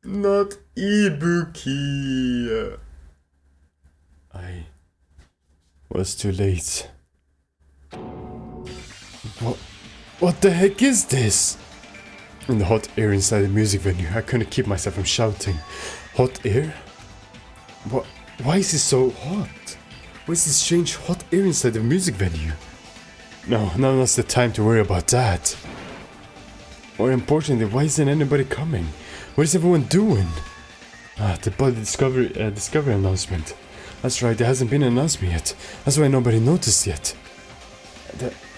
Not Ibuki. I was too late. What the heck is this? In the hot air inside the music venue, I couldn't keep myself from shouting. Hot air? Why is it so hot? Why is this strange hot air inside the music venue? No, now's the time to worry about that. More importantly, why isn't anybody coming? What is everyone doing? The body discovery announcement. That's right, there hasn't been an announcement yet. That's why nobody noticed yet.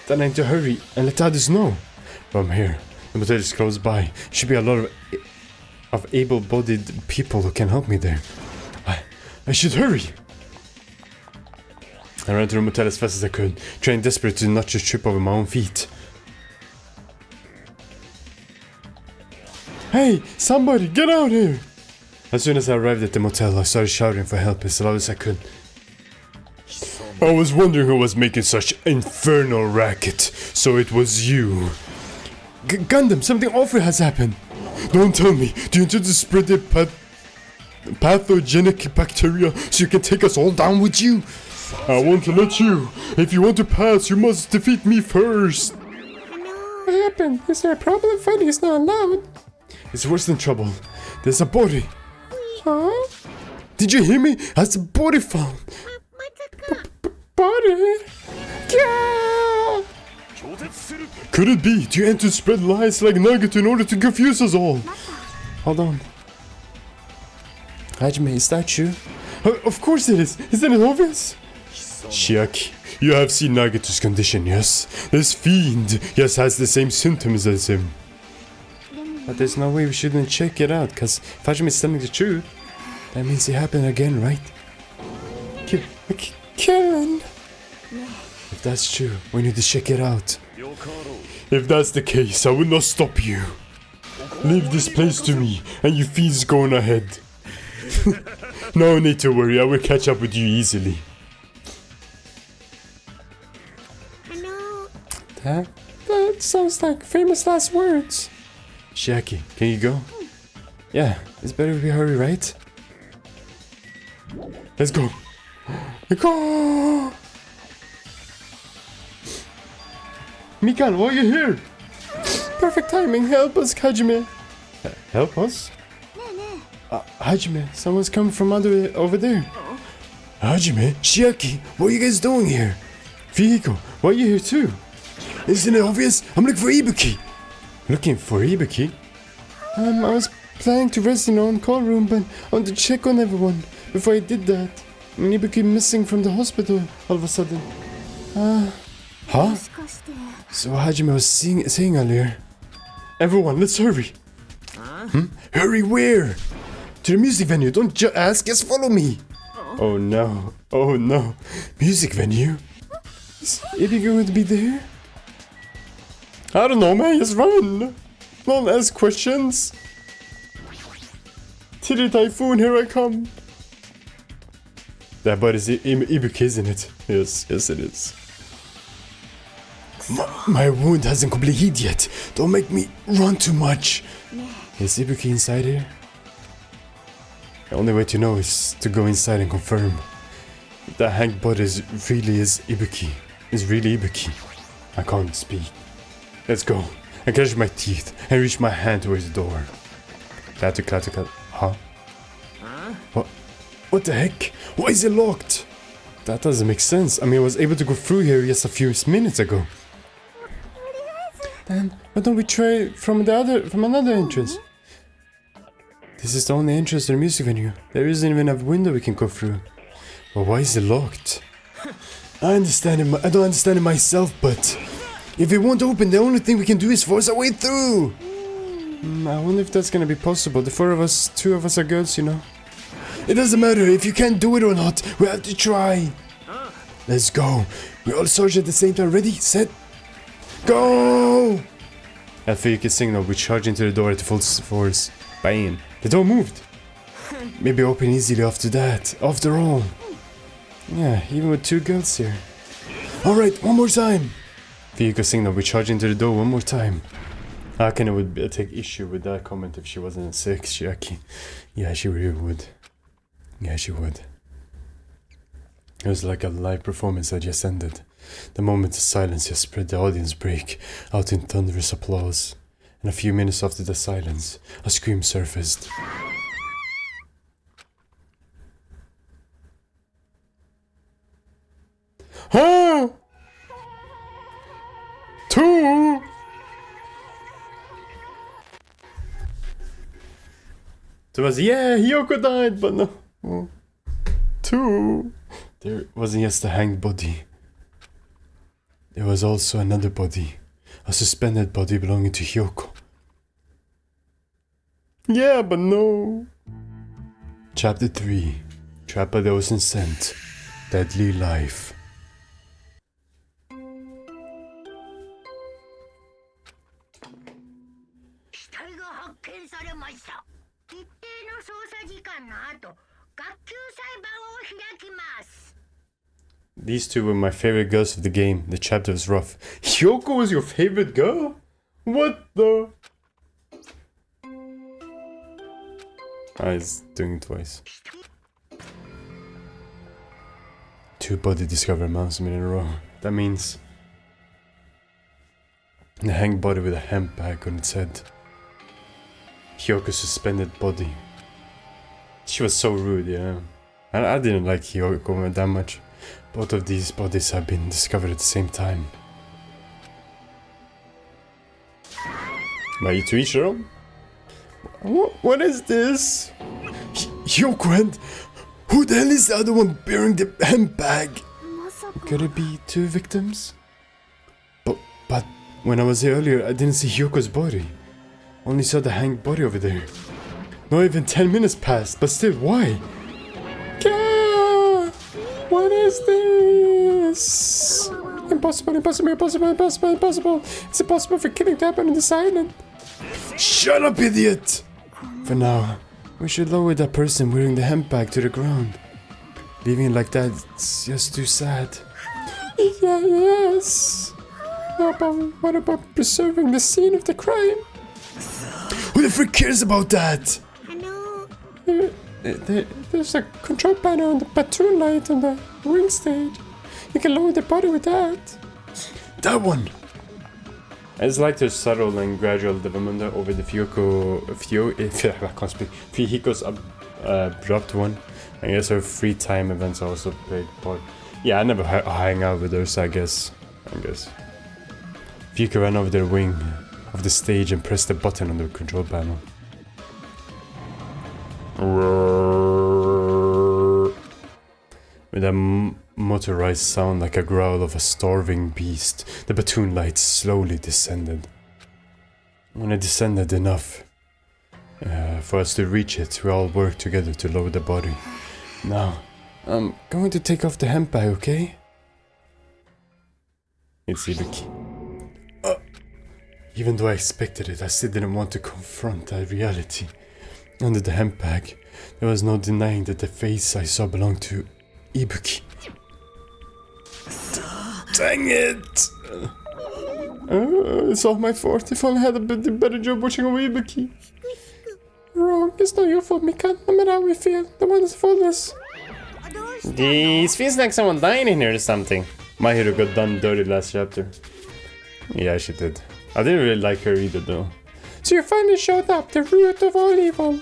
Then I need to hurry and let others know. But I'm here. The motel is close by. Should be a lot of able-bodied people who can help me there. I should hurry. I ran to the motel as fast as I could, trying desperately to not just trip over my own feet. Hey, somebody, get out here! As soon as I arrived at the motel, I started shouting for help as loud as I could. I was wondering who was making such infernal racket, so it was you. Gundam, something awful has happened. Don't tell me, do you intend to spread the pathogenic bacteria so you can take us all down with you? I won't let you. If you want to pass, you must defeat me first. What happened? Is there a problem? Fighting is not allowed. It's worse than trouble. There's a body. Huh? Did you hear me? Has a body found? Body? Yeah! Could it be? Do you aim to spread lies like Nugget in order to confuse us all? Hold on. Hajime, is that you? Of course it is. Isn't it obvious? Shiaki, you have seen Nagato's condition, yes? This fiend, yes, has the same symptoms as him. But there's no way we shouldn't check it out, cause if Hajime is telling the truth, that means it happened again, right? Karen! If that's true, we need to check it out. If that's the case, I will not stop you. Leave this place to me, and you fiends going ahead. No need to worry, I will catch up with you easily. That sounds like famous last words. Shiaki, can you go? Yeah, it's better if we hurry, right? Let's go. Go! Mikan, why are you here? Perfect timing, help us, Hajime. Help us? Hajime, someone's coming from over there. Hajime, Shiaki, what are you guys doing here? Fihiko, why are you here too? Isn't it obvious? I'm looking for Ibuki. Looking for Ibuki? I was planning to rest in our own call room, but I wanted to check on everyone before I did that. And Ibuki missing from the hospital all of a sudden. Huh? So Hajime was saying earlier. Everyone, let's hurry. Hurry where? To the music venue. Don't just ask, just follow me. Oh no. Oh no. Music venue? Is Ibuki going to be there? I don't know, man. Just run. Don't ask questions. Titty Typhoon, here I come. That bud is Ibuki, isn't it? Yes, yes it is. My wound hasn't completely healed yet. Don't make me run too much. Is Ibuki inside here? The only way to know is to go inside and confirm. If that hanged body really is Ibuki. Is really Ibuki. I can't speak. Let's go. I catch my teeth and reach my hand towards the door. Clatter. Huh? What the heck? Why is it locked? That doesn't make sense. I mean, I was able to go through here just a few minutes ago. Then why don't we try from another entrance? This is the only entrance to the music venue. There isn't even a window we can go through. But why is it locked? I don't understand it myself, but if it won't open, the only thing we can do is force our way through. I wonder if that's gonna be possible. The two of us are girls, you know. It doesn't matter if you can't do it or not. We have to try. Let's go. We all surge at the same time. Ready, set, go! At Fuyuki's signal, we charge into the door at full force. Bam! The door moved. Maybe open easily after that. After all. Yeah, even with two girls here. Alright, one more time. Fuyuki's signal, we charge into the door one more time. Akane would take issue with that comment if she wasn't sick, Shiaki. Yeah, she really would. Yeah, she would. It was like a live performance that just ended. The moment of silence just spread, the audience break out in thunderous applause. And a few minutes after the silence, a scream surfaced. Huh? Two? So it was, yeah, Hyoko died, but no. Two. There wasn't just a hanged body. There was also another body. A suspended body belonging to Hyoko. Yeah, but no. Chapter 3. Trapped by the Ocean Scent. Deadly Life. These two were my favorite girls of the game. The chapter was rough. Hyoko was your favorite girl? What the? He's doing it twice. Two body discovered announcement in a row. That means the hanged body with a hemp bag on its head. Hyoko's suspended body. She was so rude, yeah. I didn't like Hyoko that much. Both of these bodies have been discovered at the same time. But to each their own? What is this? Hyoko, and who the hell is the other one bearing the handbag? Could it be two victims? But when I was here earlier, I didn't see Hyoko's body. Only saw the hanged body over there. Not even 10 minutes passed, but still, why? What is this? Impossible, impossible, impossible, impossible, impossible. It's impossible for killing to happen on this island. Shut up, idiot! For now, we should lower that person wearing the hemp bag to the ground. Leaving it like that, it's just too sad. Yes. What about preserving the scene of the crime? Who the frick cares about that? There's a control panel on the platoon light on the ring stage. You can lower the body with that. That one! I just like the subtle and gradual development over the Fuyuhiko's abrupt one. I guess her free time events are also a big part. Yeah, I never hang out with her, so I guess. Fuyuhiko ran over the wing of the stage and pressed the button on the control panel. With a motorized sound like a growl of a starving beast, the platoon lights slowly descended. When it descended enough for us to reach it, we all worked together to lower the body. Now, I'm going to take off the hemp bag, okay? It's Ibuki. Even though I expected it, I still didn't want to confront that reality. Under the hemp bag, there was no denying that the face I saw belonged to Ibuki. Dang it! It's all my fault. If only I had a better job watching over Ibuki. Wrong. It's not your fault, Mikan. No matter how we feel, the one is faultless. This feels like someone dying in here or something. My hero got done dirty last chapter. Yeah, she did. I didn't really like her either, though. So you finally showed up, the root of all evil.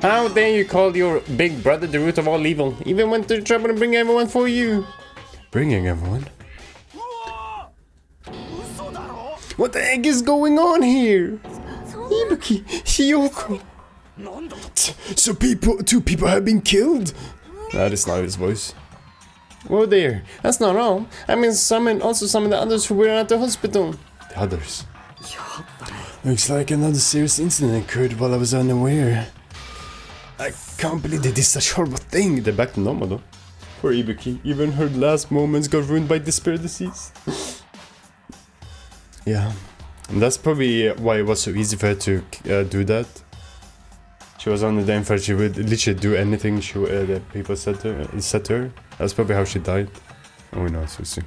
How dare you call your big brother the root of all evil? Even went to trouble to bring everyone for you. Bringing everyone? What the heck is going on here? Ibuki, Hyoko. So two people have been killed? That is not his voice. Whoa there, that's not all. I mean, also some of the others who were at the hospital. The others? Looks like another serious incident occurred while I was unaware. I can't believe they did such a horrible thing. They're back to normal though. Poor Ibuki, even her last moments got ruined by despair disease. Yeah, and that's probably why it was so easy for her to do that. She was on the damn fire, she would literally do anything that people said to her. That's probably how she died. Oh no, Susu.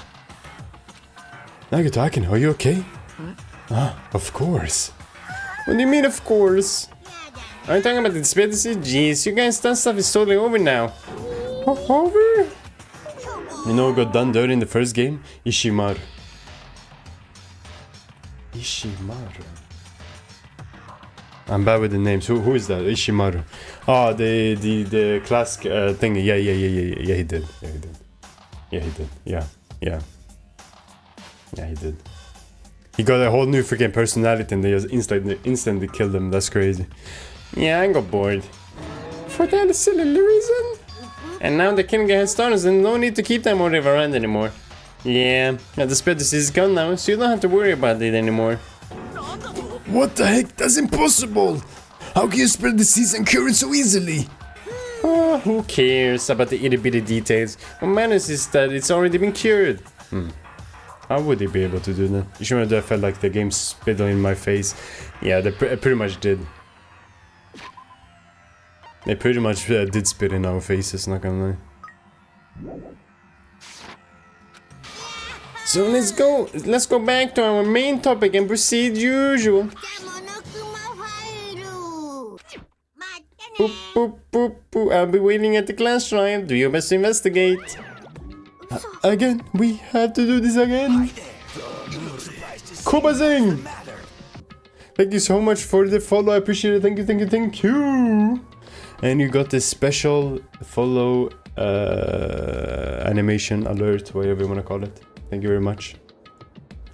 Nagito Akane, are you okay? Huh? Of course. What do you mean, of course? Are you talking about the conspiracy? Jeez, you guys, that stuff is totally over now. Over? You know what got done dirty in the first game? Ishimaru. Ishimaru. I'm bad with the names. Who is that? Ishimaru. Oh, the class thing. Yeah, he did. Yeah, he did. Yeah, he did. He got a whole new freaking personality and they just instantly killed him. That's crazy. Yeah, I got bored. For that silly reason? And now the king has started and no need to keep that motive around anymore. Yeah, the spread disease is gone now, so you don't have to worry about it anymore. What the heck? That's impossible! How can you spread disease and cure it so easily? Oh, who cares about the itty bitty details? What matters is that it's already been cured. How would they be able to do that? You sure that felt like the game spit in my face? Yeah, they pretty much did. They pretty much did spit in our faces, not gonna lie. So let's go back to our main topic and proceed usual. Boop, boop, boop, boop. I'll be waiting at the class trial. Do your best to investigate. Again, we have to do this again. Kubazing! Thank you so much for the follow. I appreciate it. Thank you. And you got this special follow animation alert, whatever you want to call it. Thank you very much.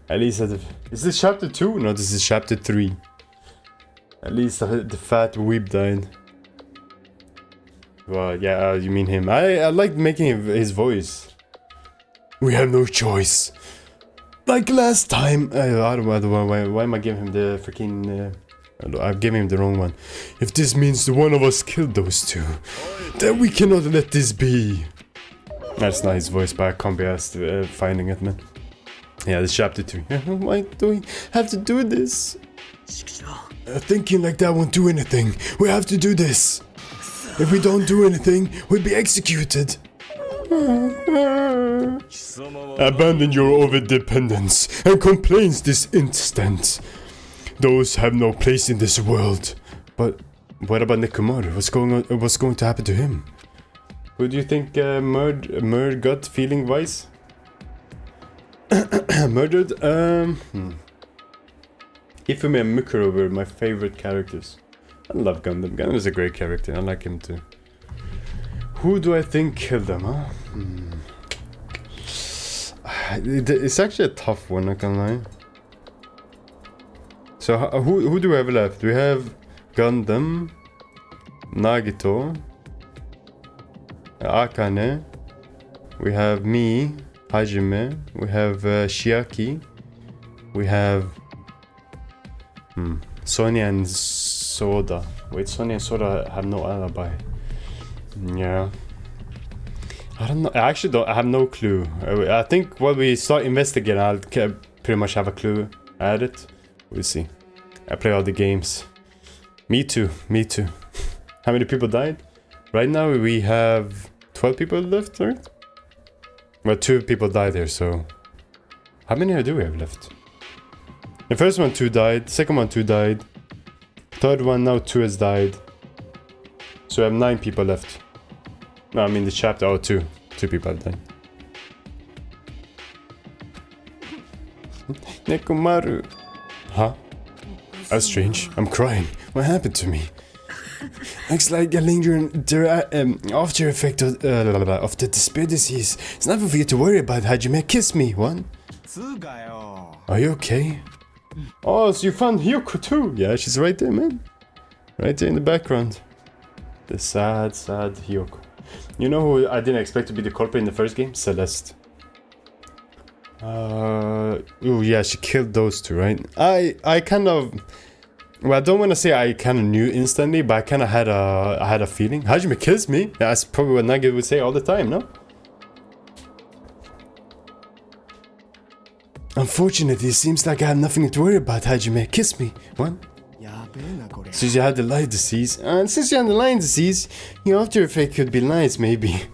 At least is this chapter 2? No, this is chapter 3. At least the fat weeb died. Well, yeah, you mean him. I like making his voice. We have no choice. Like last time. I don't know why am I giving him the freaking... I'm giving him the wrong one. If this means the one of us killed those two, then we cannot let this be. That's not his voice, but I can't be asked finding it, man. Yeah, this chapter 2. Why do we have to do this? Thinking like that won't do anything. We have to do this. If we don't do anything, we'll be executed. Abandon your overdependence and complaints this instant. Those have no place in this world. But what about Nekomaru? What's going to happen to him? Who do you think Murd got feeling wise? Murdered? Ifumi and Mukuro were my favorite characters. I love Gundam. Gundam is a great character. I like him too. Who do I think killed them, huh? It's actually a tough one, I can't lie. So who do we have left? We have Gundam, Nagito, Akane, we have me, Hajime, we have Shiaki, we have Sonia and Soda. Wait, Sonia and Soda have no alibi. Yeah. I don't know. I have no clue. I think when we start investigating, I'll pretty much have a clue at it. We'll see. I play all the games. Me too. How many people died? Right now we have 12 people left, right? Well, 2 people died here, so... How many do we have left? The first one 2 died, second one 2 died. Third one now 2 has died. So we have 9 people left. No, I mean the chapter, 2. 2 people have died. Nekomaru. Huh? That's strange. I'm crying. What happened to me? Looks like a lingering after effect of the despair disease. It's nothing for you to worry about, Hajime. Kiss me, one. Are you okay? Oh, so you found Hyoko too? Yeah, she's right there, man. Right there in the background. The sad Hyoko. You know who I didn't expect to be the culprit in the first game? Celeste. Oh yeah, she killed those 2, right? I kind of... Well, I don't want to say I kind of knew instantly, but I kind of had a feeling. Hajime kills me. That's probably what Nagi would say all the time, no? Unfortunately, it seems like I have nothing to worry about, Hajime. Kiss me. What? Since you had the Lyme disease, your after effect could be lies, maybe.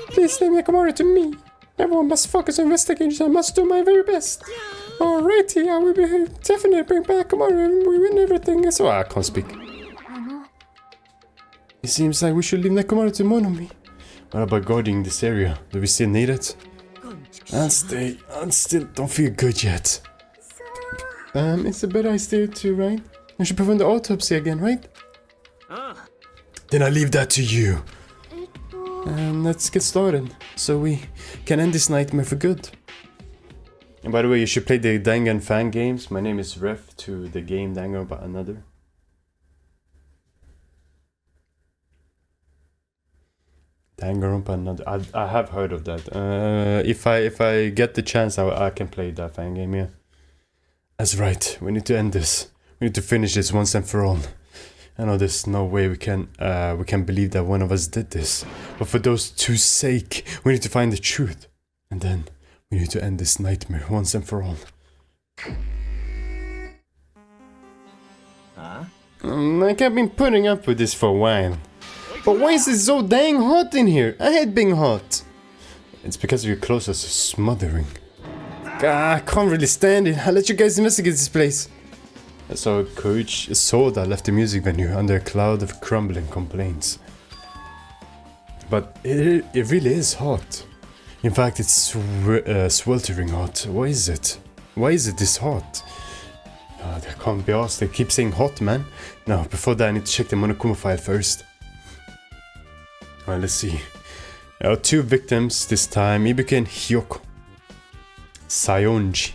Please leave Nekomaru to me. Everyone must focus on investigating, so I must do my very best. Alrighty, I will be definitely bring back. Come on, we win everything. So I can't speak. It seems like we should leave Nekomaru to Monomi. What about guarding this area? Do we still need it? I'll stay. I still don't feel good yet. It's a better idea too, right? We should perform the autopsy again, right? Then I leave that to you. Let's get started, so we can end this nightmare for good. And by the way, you should play the Dangan fan games. My name is Ref to the game Danganronpa Another. Danganronpa Another. I have heard of that. If I get the chance, I can play that fan game. Yeah. That's right. We need to end this. We need to finish this once and for all. I know there's no way we can believe that one of us did this. But for those two's sake, we need to find the truth. And then we need to end this nightmare once and for all. Like I've been putting up with this for a while. But why is it so dang hot in here? I hate being hot. It's because of your clothes are so smothering. I can't really stand it. I'll let you guys investigate this place. So Coach Soda left the music venue under a cloud of crumbling complaints. But it really is hot. In fact, it's sweltering hot. Why is it? Why is it this hot? That can't be asked. They keep saying hot, man. Now, before that, I need to check the Monokuma file first. Alright, let's see. There are two victims this time, Ibuki and Hyoko. Sayonji.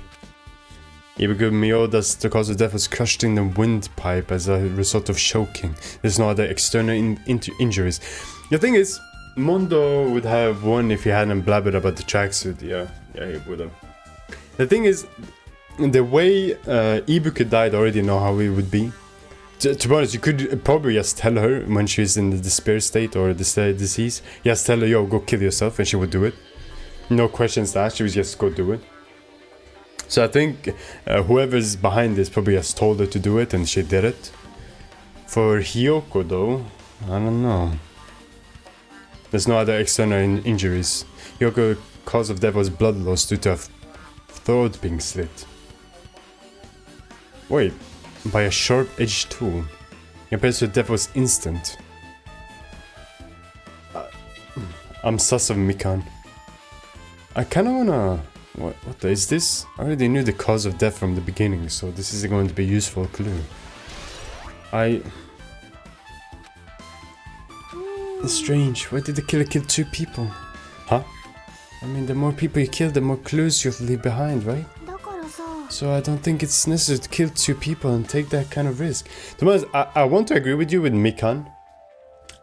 Ibuki Miyoda's the cause of death was crushed in the windpipe as a result of choking. There's no other external injuries. The thing is, Mondo would have won if he hadn't blabbered about the tracksuit. Yeah, he would have. The thing is, the way Ibuki died, I already know how it would be. To be honest, you could probably just tell her when she's in the despair state or the disease. Just tell her, yo, go kill yourself, and she would do it. No questions asked, she would just go do it. So I think whoever's behind this probably has told her to do it and she did it. For Hyoko though, I don't know. There's no other external injuries. Hyoko's cause of death was blood loss due to a throat being slit. Wait, by a sharp-edged tool. Compared to death was instant. I'm sus of Mikan. I kinda wanna... What is this? I already knew the cause of death from the beginning, so this is going to be a useful clue. It's strange. Why did the killer kill two people? Huh? I mean, the more people you kill, the more clues you'll leave behind, right? So I don't think it's necessary to kill two people and take that kind of risk. To be honest, I want to agree with you with Mikan.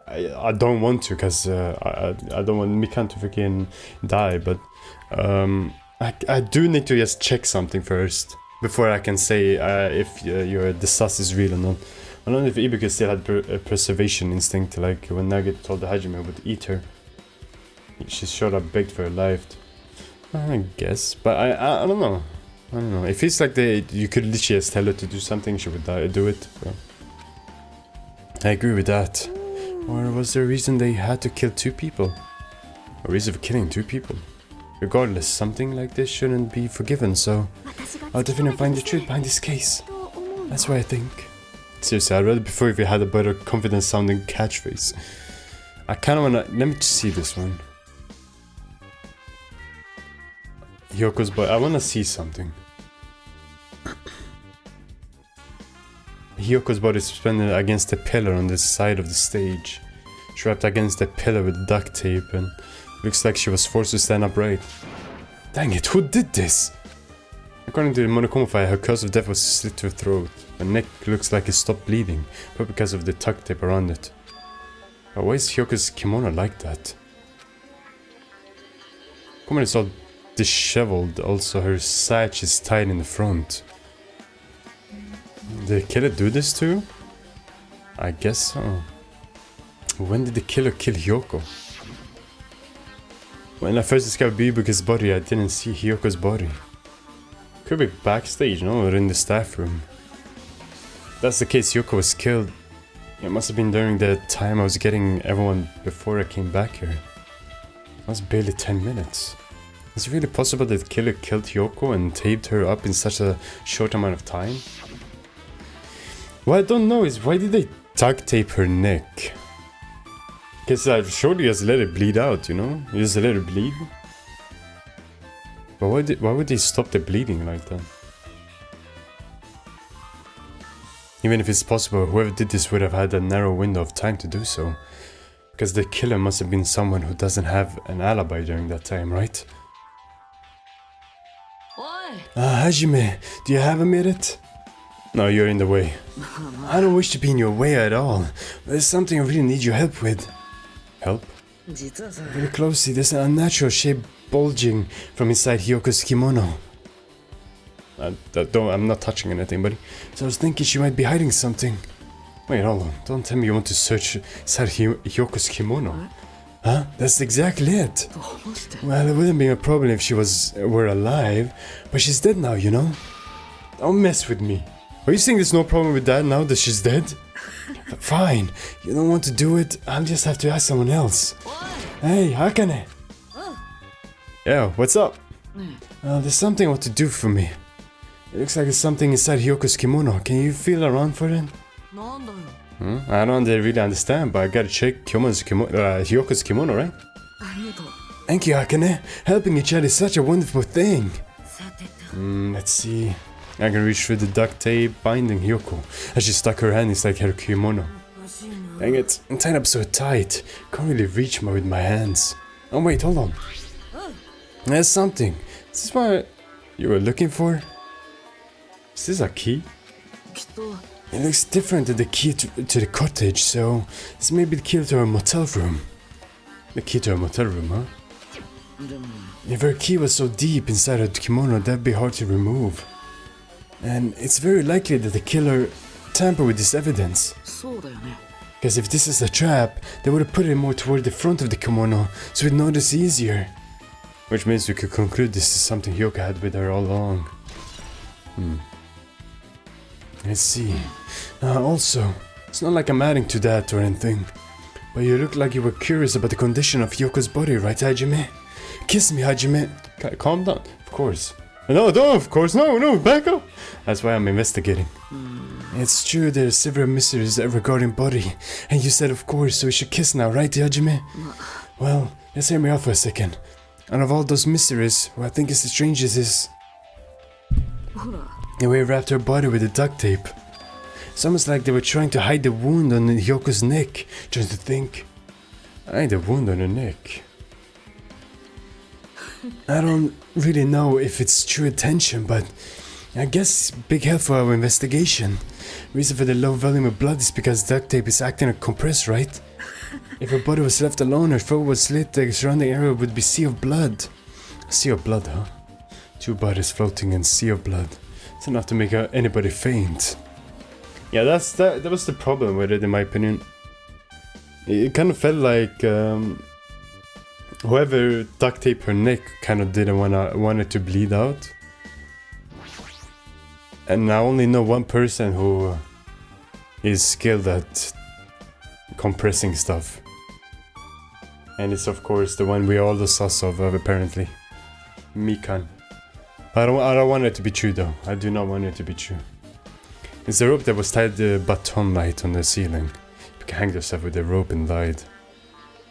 I don't want to, because I don't want Mikan to freaking die, but I do need to just check something first before I can say if the sus is real or not. I don't know if Ibuki still had a preservation instinct, like when Nagito told the Hajime would eat her. She showed up begged for her life. I guess, but I don't know. I don't know. It feels like you could literally just tell her to do something, she would do it. But I agree with that. Or was there a reason they had to kill two people? A reason for killing two people? Regardless, something like this shouldn't be forgiven, so I'll definitely find the truth behind this case. That's what I think. Seriously, I'd rather prefer if you had a better confident sounding catchphrase. I kinda wanna... Let me see this one. Hyoko's body. I wanna see something. Hyoko's body is suspended against a pillar on the side of the stage. She wrapped against the pillar with duct tape and looks like she was forced to stand upright. Dang it, who did this? According to the Monokuma file, her cause of death was slit to her throat. Her neck looks like it stopped bleeding, but because of the duct tape around it. But why is Hyoko's kimono like that? Kimono is all disheveled, also her sash is tied in the front. Did the killer do this too? I guess so. When did the killer kill Hyoko? When I first discovered Ibuki's body, I didn't see Hyoko's body. Could be backstage, no? Or in the staff room. If that's the case, Hyoko was killed. It must have been during the time I was getting everyone before I came back here. It was barely 10 minutes. Is it really possible that the killer killed Hyoko and taped her up in such a short amount of time? What I don't know is why did they duct tape her neck? Because surely just let it bleed out, you know? You just let it bleed. But why would they stop the bleeding like that? Even if it's possible, whoever did this would have had a narrow window of time to do so. Because the killer must have been someone who doesn't have an alibi during that time, right? Hajime, do you have a minute? No, you're in the way. I don't wish to be in your way at all. There's something I really need your help with. Help? Very closely, there's an unnatural shape bulging from inside Hyoko's kimono. I'm not touching anything, buddy. So I was thinking she might be hiding something. Wait, hold on. Don't tell me you want to search inside Hyoko's kimono. Huh? That's exactly it. Well, it wouldn't be a problem if she were alive, but she's dead now, you know? Don't mess with me. Are you saying there's no problem with that now that she's dead? Fine. You don't want to do it, I'll just have to ask someone else. Hey, Hakane. Yeah, what's up? Well, there's something I want to do for me. It looks like there's something inside Hyoko's kimono. Can you feel around for it? I don't really understand, but I gotta check Hyoko's kimono, right? Thank you, Hakane. Helping each other is such a wonderful thing. Let's see. I can reach through the duct tape binding Hyoko as she stuck her hand inside her kimono. Dang it, I'm tied up so tight. Can't really reach with my hands. Oh wait, hold on. There's something. Is this what you were looking for? Is this a key? It looks different than the key to the cottage, so this may be the key to our motel room. The key to our motel room, huh? If her key was so deep inside her kimono, that'd be hard to remove. And it's very likely that the killer tampered with this evidence. Because if this is a trap, they would have put it more toward the front of the kimono, so we'd notice easier. Which means we could conclude this is something Hyoko had with her all along. Let's see. Also, it's not like I'm adding to that or anything, but you look like you were curious about the condition of Hyoko's body, right, Hajime? Kiss me, Hajime. Calm down. Of course. No, of course. No, back up. That's why I'm investigating. It's true there's several mysteries regarding body, and you said of course, so we should kiss now, right, Hajime? Well, let's hear me out for a second. Out of all those mysteries, what I think is the strangest is the way wrapped her body with the duct tape. It's almost like they were trying to hide the wound on Hyoko's neck. Trying to think. Hide the wound on her neck. I don't really know if it's true intention, but I guess it's big help for our investigation. Reason for the low volume of blood is because duct tape is acting like compressed, right? If her body was left alone, her throat was slit, the surrounding area would be sea of blood. A sea of blood, huh? Two bodies floating in sea of blood. It's enough to make anybody faint. Yeah, that was the problem with it, in my opinion. It kind of felt like whoever duct taped her neck kind of didn't want it to bleed out. And I only know one person who is skilled at compressing stuff. And it's of course the one we all the sus of apparently. Mikan. I don't want it to be true though. I do not want it to be true. It's the rope that was tied to the baton light on the ceiling. You can hang yourself with the rope and light.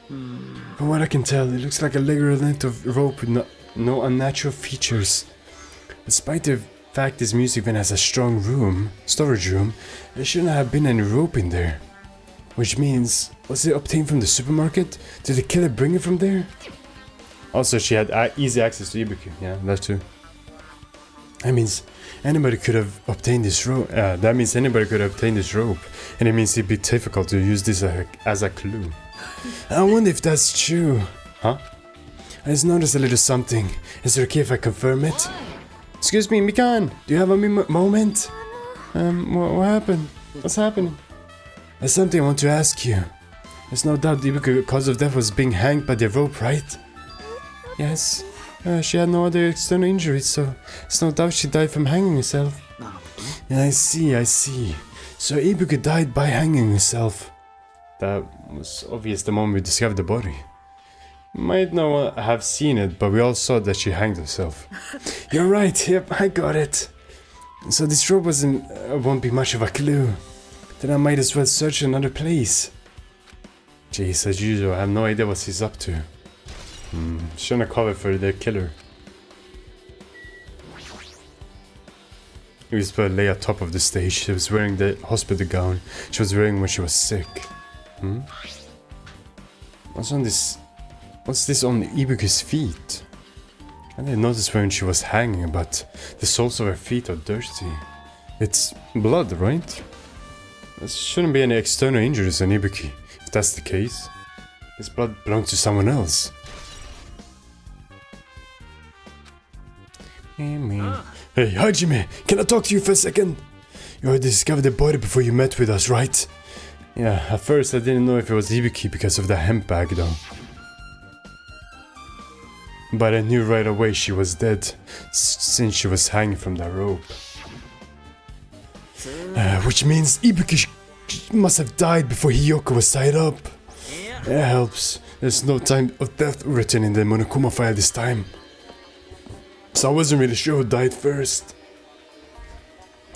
From what I can tell, it looks like a regular length of rope with no unnatural features. Despite the fact this music van has a strong storage room, there shouldn't have been any rope in there. Which means, was it obtained from the supermarket? Did the killer bring it from there? Also, she had easy access to Ibuki. Yeah, that too. That means anybody could have obtained this rope. That means anybody could have obtained this rope, and it means it'd be difficult to use this as a clue. I wonder if that's true. Huh? I just noticed a little something. Is it okay if I confirm it? Excuse me, Mikan. Do you have a moment? What happened? What's happening? There's something I want to ask you. There's no doubt the cause of death was being hanged by the rope, right? Yes. She had no other external injuries, so there's no doubt she died from hanging herself. Yeah, I see. So Ibuki died by hanging herself. That was obvious the moment we discovered the body. Might not have seen it, but we all saw that she hanged herself. You're right, yep, I got it. So this rope won't be much of a clue. Then I might as well search another place. Jeez, as usual, I have no idea what he's up to. Shouldn't have covered for the killer. He was supposed to lay at top of the stage. She was wearing the hospital gown she was wearing when she was sick. What's this on Ibuki's feet? I didn't notice when she was hanging, but the soles of her feet are dirty. It's blood, right? There shouldn't be any external injuries on Ibuki, if that's the case. This blood belongs to someone else. Hey, Hajime, can I talk to you for a second? You already discovered the body before you met with us, right? Yeah, at first I didn't know if it was Ibuki because of the hemp bag though. But I knew right away she was dead, since she was hanging from that rope. Which means Ibuki must have died before Hiyoko was tied up. It helps. There's no time of death written in the Monokuma file this time. So I wasn't really sure who died first.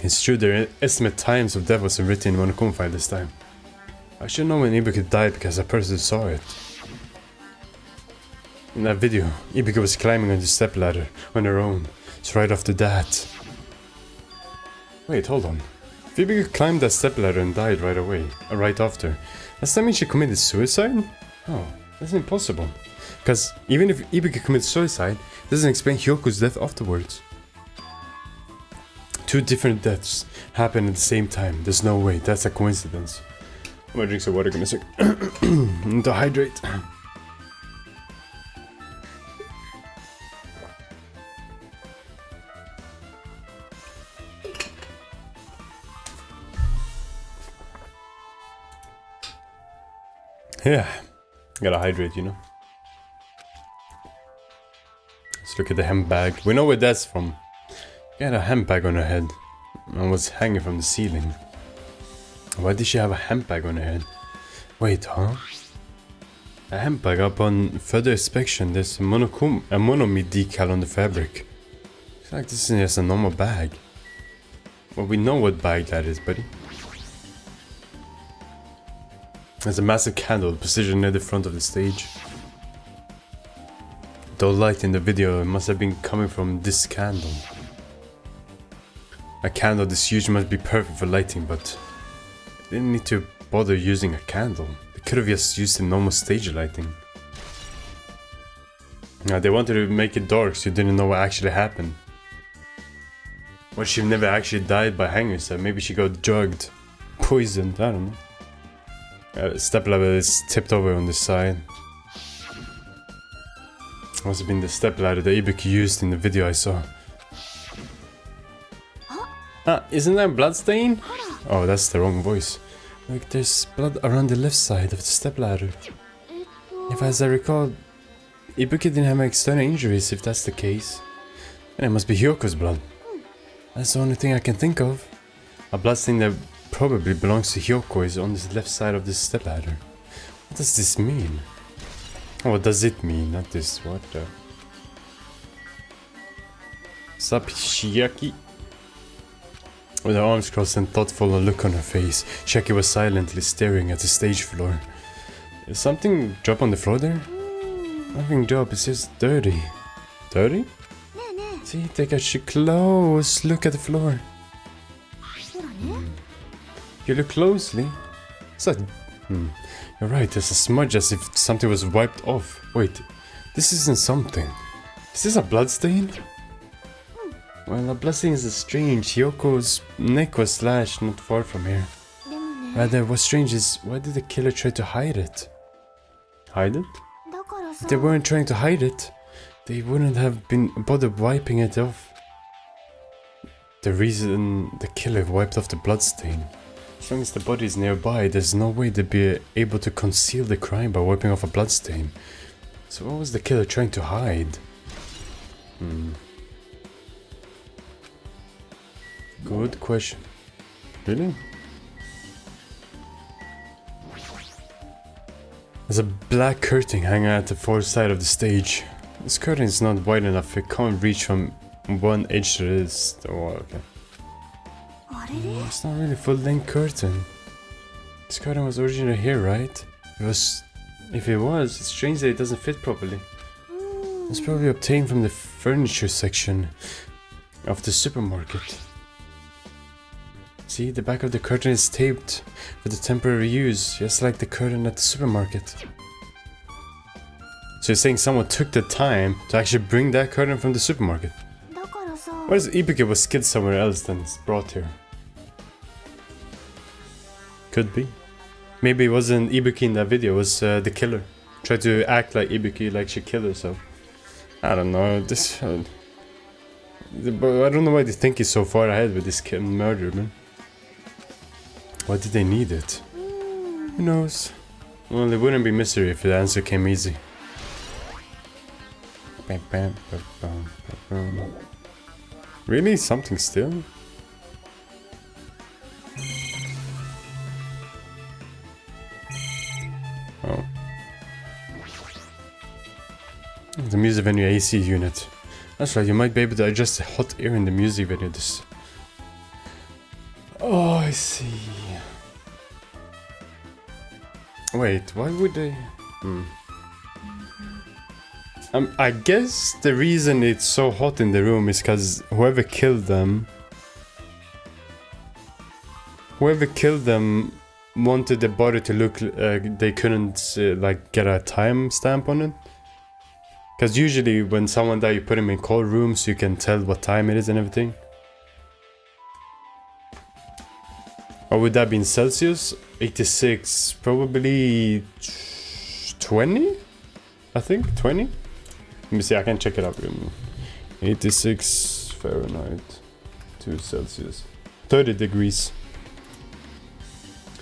It's true, their estimate times of death wasn't written in the Monokuma file this time. I should know when Ibuki died because a person saw it. In that video, Ibuki was climbing on the stepladder on her own. It's right after that. Wait, hold on. If Ibuki climbed that stepladder and died right away, right after, does that mean she committed suicide? Oh, that's impossible. Because even if Ibuki commits suicide, it doesn't explain Hyoko's death afterwards. Two different deaths happen at the same time. There's no way. That's a coincidence. I'm gonna drink some water, gonna sec. To hydrate. Yeah, gotta hydrate, you know. Let's look at the handbag. We know where that's from. She had a handbag on her head and was hanging from the ceiling. Why did she have a handbag on her head? Wait, huh? A handbag. Upon further inspection, there's a monomi decal on the fabric. Looks like this is just a normal bag. Well, we know what bag that is, buddy. There's a massive candle positioned near the front of the stage. The light in the video must have been coming from this candle. A candle this huge must be perfect for lighting, but they didn't need to bother using a candle. They could have just used the normal stage lighting. Now they wanted to make it dark so you didn't know what actually happened. What, she never actually died by hanging herself? Maybe she got drugged, poisoned, I don't know. Stepladder is tipped over on the side. Must have been the stepladder that Ibuki used in the video I saw. Ah, isn't that a bloodstain? Oh, that's the wrong voice. Look, there's blood around the left side of the stepladder. If as I recall, Ibuki didn't have any external injuries if that's the case. And it must be Hyoko's blood. That's the only thing I can think of. A bloodstain that probably belongs to Hyoko is on the left side of this stepladder. What does this mean? Oh, what does it mean? Not this. What the? Shiaki. With her arms crossed and thoughtful look on her face, Shiaki was silently staring at the stage floor. Is something drop on the floor there? Nothing drop, it's just dirty. Dirty? See, take a close look at the floor. You look closely. It's like, you're right, there's a smudge as if something was wiped off. Wait, this isn't something. Is this a bloodstain? Well, a bloodstain is strange. Hyoko's neck was slashed not far from here. Rather, what's strange is, why did the killer try to hide it? Hide it? If they weren't trying to hide it, they wouldn't have been bothered wiping it off. The reason the killer wiped off the bloodstain. As long as the body is nearby, there's no way they'd be able to conceal the crime by wiping off a bloodstain. So what was the killer trying to hide? Good question. Really? There's a black curtain hanging at the far side of the stage. This curtain is not wide enough, it can't reach from one edge to this. Oh, okay. It's not really a full-length curtain. This curtain was originally here, right? If it was, it's strange that it doesn't fit properly. It's probably obtained from the furniture section of the supermarket. See, the back of the curtain is taped for the temporary use, just like the curtain at the supermarket. So you're saying someone took the time to actually bring that curtain from the supermarket? What if Ibuki was killed somewhere else than it's brought here? Could be. Maybe it wasn't Ibuki in that video, it was the killer. Tried to act like Ibuki, like she killed herself. I don't know, this... I don't know why they think it's so far ahead with this murder, man. Why did they need it? Who knows? Well, it wouldn't be mystery if the answer came easy. Really? Something still? Oh. The music venue AC unit. That's right, you might be able to adjust the hot air in the music venue. Oh, I see. Wait, why would they? I guess the reason it's so hot in the room is because whoever killed them wanted the body to look they couldn't like get a time stamp on it. Because usually when someone dies, you put them in cold rooms so you can tell what time it is and everything. Or would that be in Celsius? 86, probably 20? I think 20? Let me see, I can check it up. 86 Fahrenheit to Celsius. 30 degrees.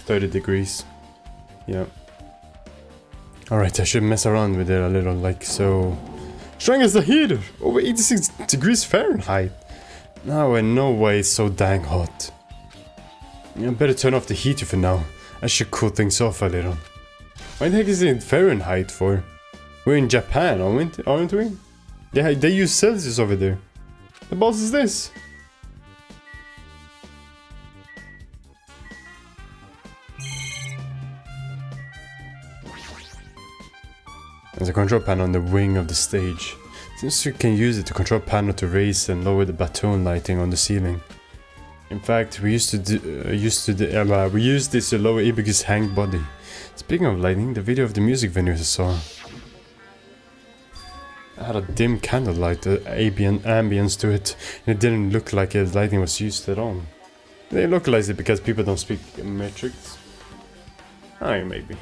30 degrees. Yeah. Alright, I should mess around with it a little, like so. Strong as the heater! Over 86 degrees Fahrenheit! Now I know why it's so dang hot. I better turn off the heater for now. I should cool things off a little. Why the heck is it in Fahrenheit for? We're in Japan, aren't we? Yeah, they use Celsius over there. The balls is this? There's a control panel on the wing of the stage. Since you can use it to control panel to raise and lower the baton lighting on the ceiling. In fact, we used this to lower Ibuki's hanged body. Speaking of lighting, the video of the music venue I saw. It had a dim candlelight ambience to it, and it didn't look like its lighting was used at all. They localized it because people don't speak metrics. Oh, maybe.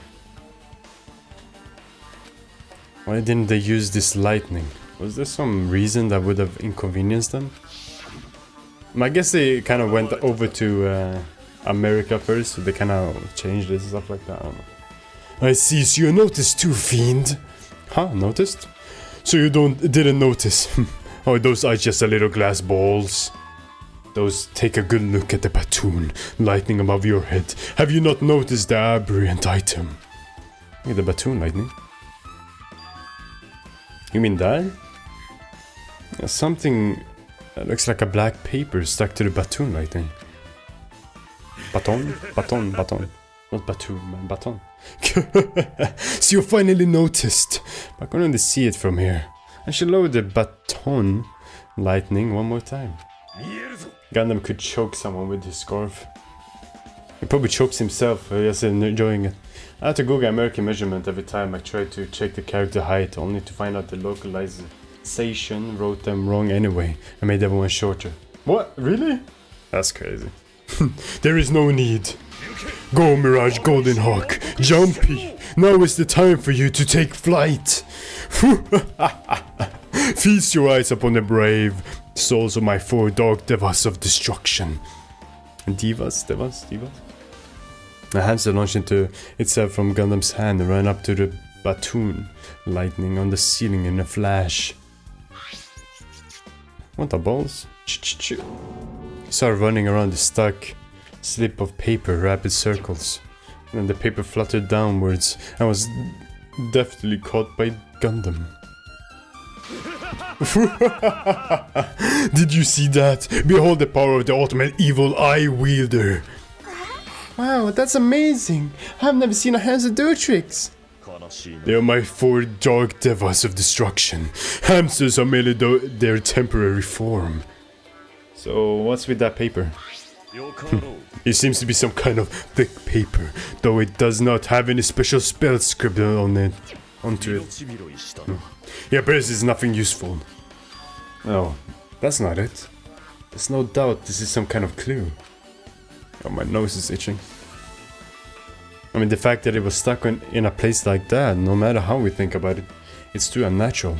Why didn't they use this lightning? Was there some reason that would have inconvenienced them? I guess they kind of went over to America first, so they kind of changed this and stuff like that. I don't know. I see, so you noticed too, fiend. Huh? Noticed? So you didn't notice. Oh, those are just a little glass balls. Those, take a good look at the baton lightning above your head. Have you not noticed the aberrant item? Yeah, the baton lightning. You mean that? Yeah, something that looks like a black paper stuck to the baton lighting. Baton? Baton, baton. Not baton, man, baton. So you finally noticed. I can only see it from here. I should lower the baton lightning one more time. Gundam could choke someone with his scarf. He probably chokes himself, just enjoying it. I had to Google American measurement every time I tried to check the character height, only to find out the localization wrote them wrong anyway, and made everyone shorter. What? Really? That's crazy. There is no need. Go, Mirage Golden Hawk, Jumpy. Now is the time for you to take flight. Feast your eyes upon the brave souls of my 4 dog devas of destruction. Devas? The hamster launched into itself from Gundam's hand and ran up to the baton lightning on the ceiling in a flash. What the balls? He started running around the stuck slip of paper, rapid circles. And then the paper fluttered downwards and was Deftly caught by Gundam. Did you see that? Behold the power of the ultimate evil eye wielder. Wow, that's amazing. I've never seen a hamster do tricks. They are my 4 dark devas of destruction. Hamsters are merely their temporary form. So, what's with that paper? It seems to be some kind of thick paper, though it does not have any special spells scribbled onto it. Yeah, but this is nothing useful. Oh, that's not it. There's no doubt this is some kind of clue. Oh, my nose is itching. I mean, the fact that it was stuck in a place like that, no matter how we think about it, it's too unnatural.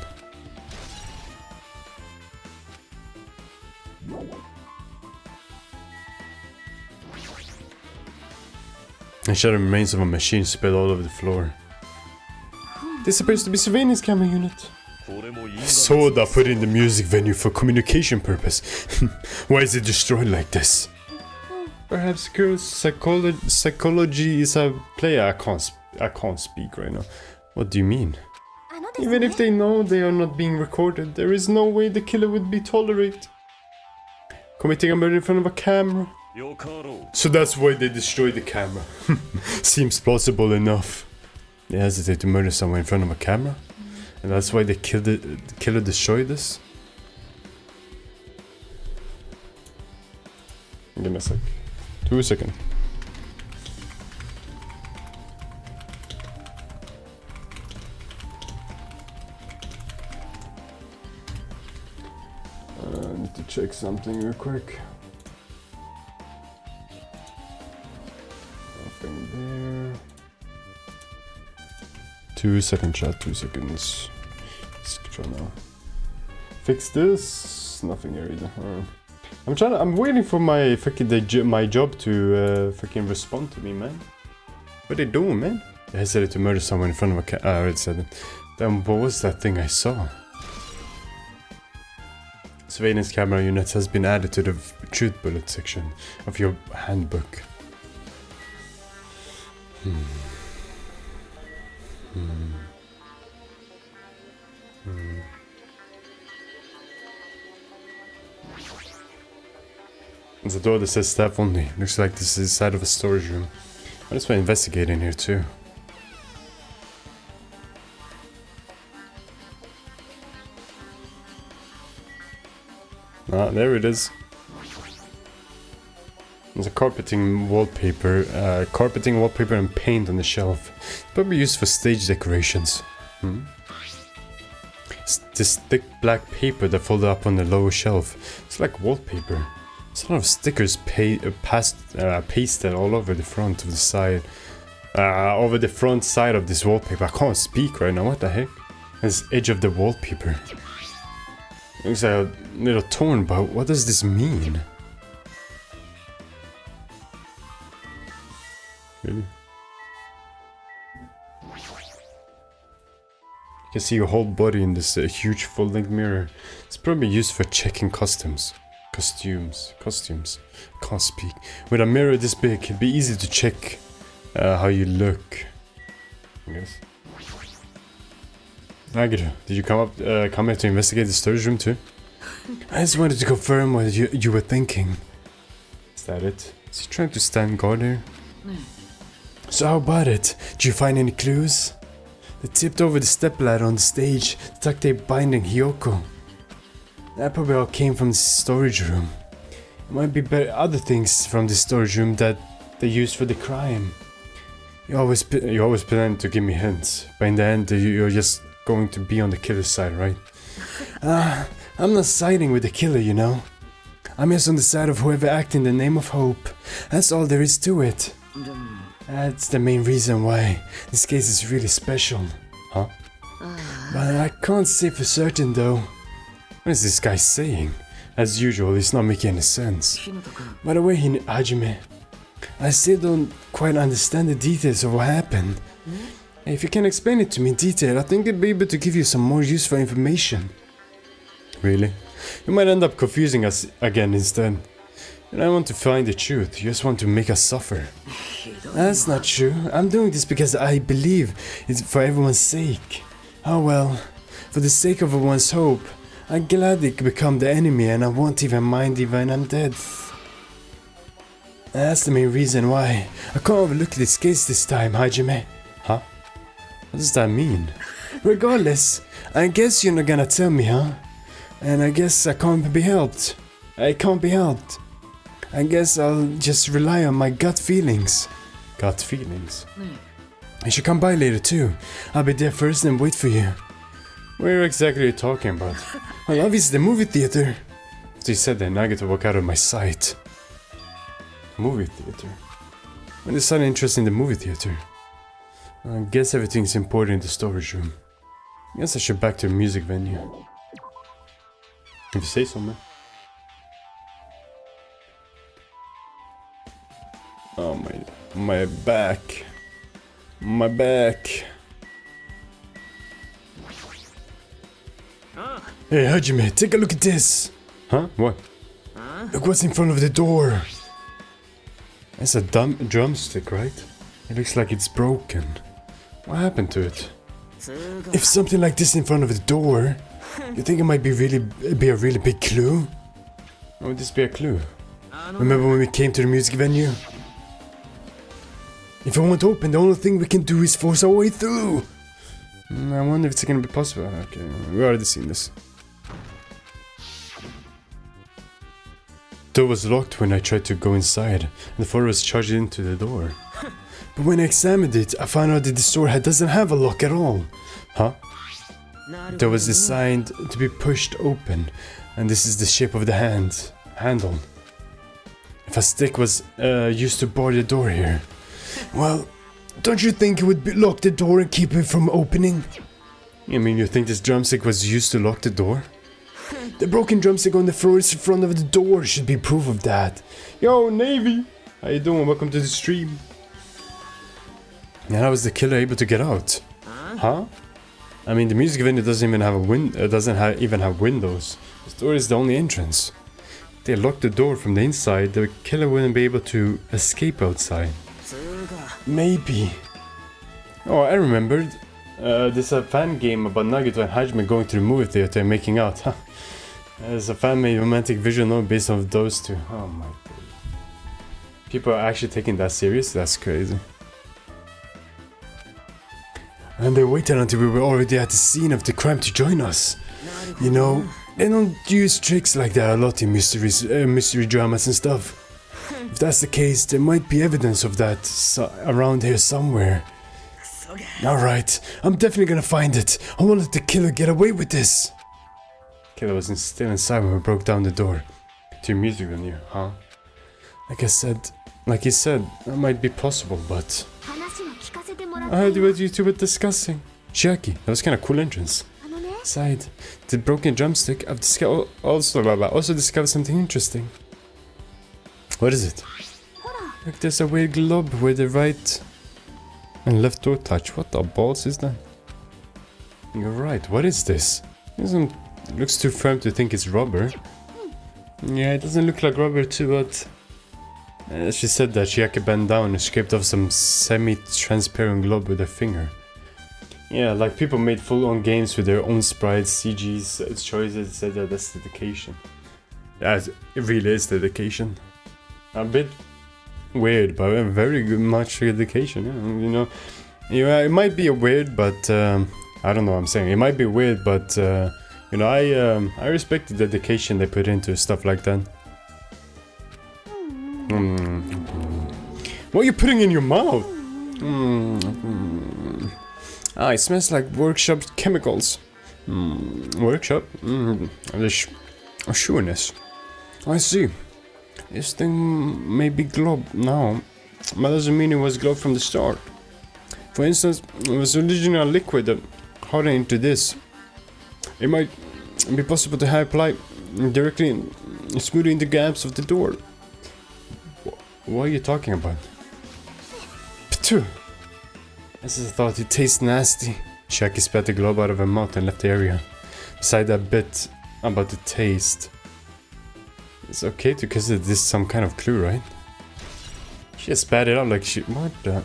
The shattered remains of a machine spread all over the floor. This appears to be surveillance camera unit. Soda put in the music venue for communication purpose. Why is it destroyed like this? Perhaps girls' psychology is a player. I can't speak right now. What do you mean? Even if they know they are not being recorded, there is no way the killer would be tolerated. Committing a murder in front of a camera. So that's why they destroyed the camera. Seems plausible enough. They hesitate to murder someone in front of a camera? And that's why the killer destroyed this? Give me a sec. 2 seconds. I need to check something real quick. Nothing there. 2 seconds, chat. 2 seconds. Let's try now. Fix this. Nothing here either. I'm waiting for my fucking my job to fucking respond to me, man. What are they doing, man? They hesitated to murder someone in front of a I already said it. Then what was that thing I saw? Surveillance camera unit has been added to the truth bullet section of your handbook. There's a door that says staff only. Looks like this is inside of a storage room. I just want to investigate in here too. Ah, there it is. There's a carpeting wallpaper and paint on the shelf. It's probably used for stage decorations. It's this thick black paper that folded up on the lower shelf. It's like wallpaper. There's a lot of stickers pasted all over the front of the side. Over the front side of this wallpaper. I can't speak right now, what the heck? This edge of the wallpaper. Looks like a little torn, but what does this mean? Really? You can see your whole body in this huge full-length mirror. It's probably used for checking costumes. Can't speak. With a mirror this big, it'd be easy to check how you look. I guess. Agata, did you come here to investigate the storage room too? I just wanted to confirm what you were thinking. Is that it? Is he trying to stand guard here? So how about it? Did you find any clues? They tipped over the stepladder on the stage, the duct tape binding Hyoko. That probably all came from the storage room. It might be other things from the storage room that they used for the crime. You always plan to give me hints, but in the end you're just going to be on the killer's side, right? I'm not siding with the killer, you know. I'm just on the side of whoever acted in the name of hope. That's all there is to it. That's the main reason why this case is really special. Huh? But I can't say for certain though. What is this guy saying? As usual, it's not making any sense. By the way, Hajime, I still don't quite understand the details of what happened. If you can explain it to me in detail, I think I'd be able to give you some more useful information. Really? You might end up confusing us again instead. And I want to find the truth. You just want to make us suffer. That's not true. I'm doing this because I believe it's for everyone's sake. Oh well, for the sake of everyone's hope, I'm glad they become the enemy and I won't even mind even I'm dead. That's the main reason why I can't overlook this case this time, Hajime. Huh? What does that mean? Regardless, I guess you're not gonna tell me, huh? And I guess I can't be helped. I can't be helped. I guess I'll just rely on my gut feelings. Gut feelings? You should come by later too. I'll be there first and wait for you. Where exactly are you talking about? Well, obviously the movie theater. So you said that, now I get to walk out of my sight. Movie theater? When is sudden interest in the movie theater? I guess everything's imported in the storage room. I guess I should back to the music venue. If you say so, man. Oh my back. My back. Hey Hajime, take a look at this. Huh? What? Look what's in front of the door. It's a drumstick, right? It looks like it's broken. What happened to it? If something like this in front of the door, you think it might be a really big clue? Why would this be a clue? Remember when we came to the music venue? If I want to open, the only thing we can do is force our way through. I wonder if it's gonna be possible. Okay, we already seen this. The door was locked when I tried to go inside, and the photo was charged into the door. But when I examined it, I found out that this door doesn't have a lock at all. Huh? The door was designed to be pushed open, and this is the shape of the handle. If a stick was used to bar the door here, well, don't you think it would lock the door and keep it from opening? You mean you think this drumstick was used to lock the door? The broken drumstick on the floor in front of the door should be proof of that. Yo, Navy! How you doing? Welcome to the stream. And how was the killer able to get out? Huh? I mean, the music venue doesn't even have even have windows. This door is the only entrance. If they locked the door from the inside, the killer wouldn't be able to escape outside. Maybe. Oh, I remembered. There's a fan game about Nagito and Hajime going to the movie theater and making out. There's a fan-made romantic visual novel based on those two. Oh my god. People are actually taking that serious? That's crazy. And they waited until we were already at the scene of the crime to join us. You know, they don't use tricks like that a lot in mystery dramas and stuff. If that's the case, there might be evidence of that around here somewhere. Alright, I'm definitely gonna find it. I won't let the killer get away with this. Killer was still inside when we broke down the door. To your music venue, huh? Like you said, that might be possible, but... I heard what you two were discussing. Chiaki, that was kind of cool entrance. Side, the broken drumstick, I've also discovered something interesting. What is it? Look, there's a weird globe where the right and left door touch. What the balls is that? You're right, what is this? It looks too firm to think it's rubber. Yeah, it doesn't look like rubber too, but... she said that Chiaki bent down and scraped off some semi-transparent globe with her finger. Yeah, like people made full-on games with their own sprites, CGs, choices, said that that's dedication. Yeah, it really is dedication. A bit weird, but very good, much dedication, yeah, you know, it might be weird, but, I don't know what I'm saying, it might be weird, but, you know, I respect the dedication they put into stuff like that. What are you putting in your mouth? Ah, it smells like workshop chemicals. Workshop? Sureness. I see. This thing may be globe now, but doesn't mean it was globe from the start. For instance, it was originally a liquid that hardened into this. It might be possible to apply directly smoothing the gaps of the door. What are you talking about? Ptu! As I thought, it tastes nasty. Chiaki spat the globe out of her mouth and left the area. Beside that bit about the taste. It's okay to consider this some kind of clue, right? She just spat it out like she... What the...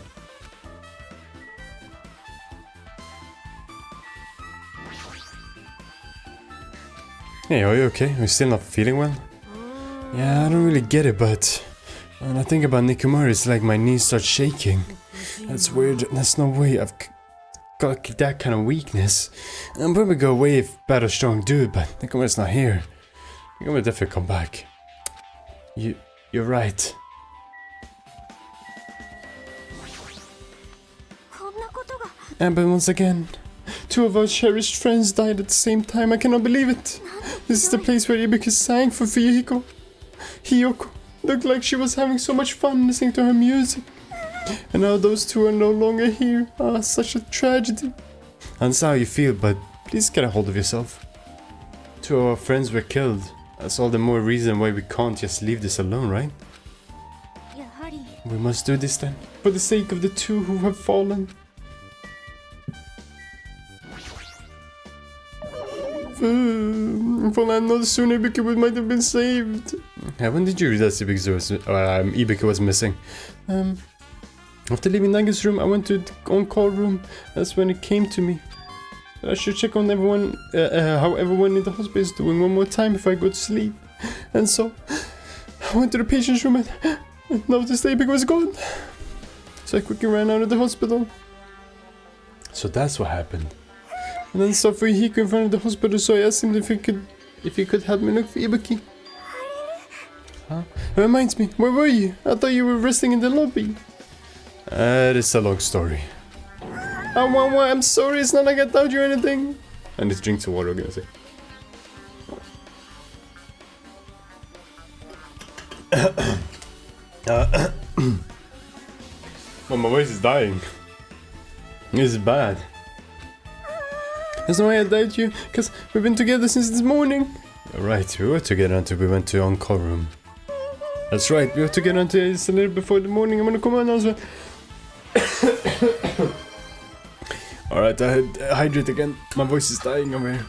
Hey, are you okay? Are you still not feeling well? Yeah, I don't really get it, but... When I think about Nikomori, it's like my knees start shaking. That's weird. There's no way I've got that kind of weakness. I'm probably go away if bad or strong dude, but Nikomori's not here. Nikomori definitely come back. You're right. But once again, 2 of our cherished friends died at the same time. I cannot believe it. This is the place where Ibuki sang for Fuyuhiko. Hiyoko looked like she was having so much fun listening to her music. And now those 2 are no longer here. Ah, such a tragedy. I understand how you feel, but please get a hold of yourself. 2 of our friends were killed. That's all the more reason why we can't just leave this alone, right? We must do this then, for the sake of the 2 who have fallen. If only I know sooner, Ibuki might have been saved. When did you realize Ibuki was missing? After leaving Naga's room, I went to the on-call room. That's when it came to me. I should check on everyone, how everyone in the hospital is doing one more time before I go to sleep. And so, I went to the patient's room and noticed that Ibuki was gone. So I quickly ran out of the hospital. So that's what happened. And then saw Fuyuhiko in front of the hospital, so I asked him if he could help me look for Ibuki. Huh? It reminds me, where were you? I thought you were resting in the lobby. It's a long story. I'm sorry, it's not like I told you anything. I need to drink some water, I'm gonna say. Well, my voice is dying. This is bad. There's no way I doubt you, because we've been together since this morning. Right, we were together until we went to on-call room. That's right, we were together until it's a little before the morning. I'm gonna come on as well. Alright, I hydrate again. My voice is dying over here.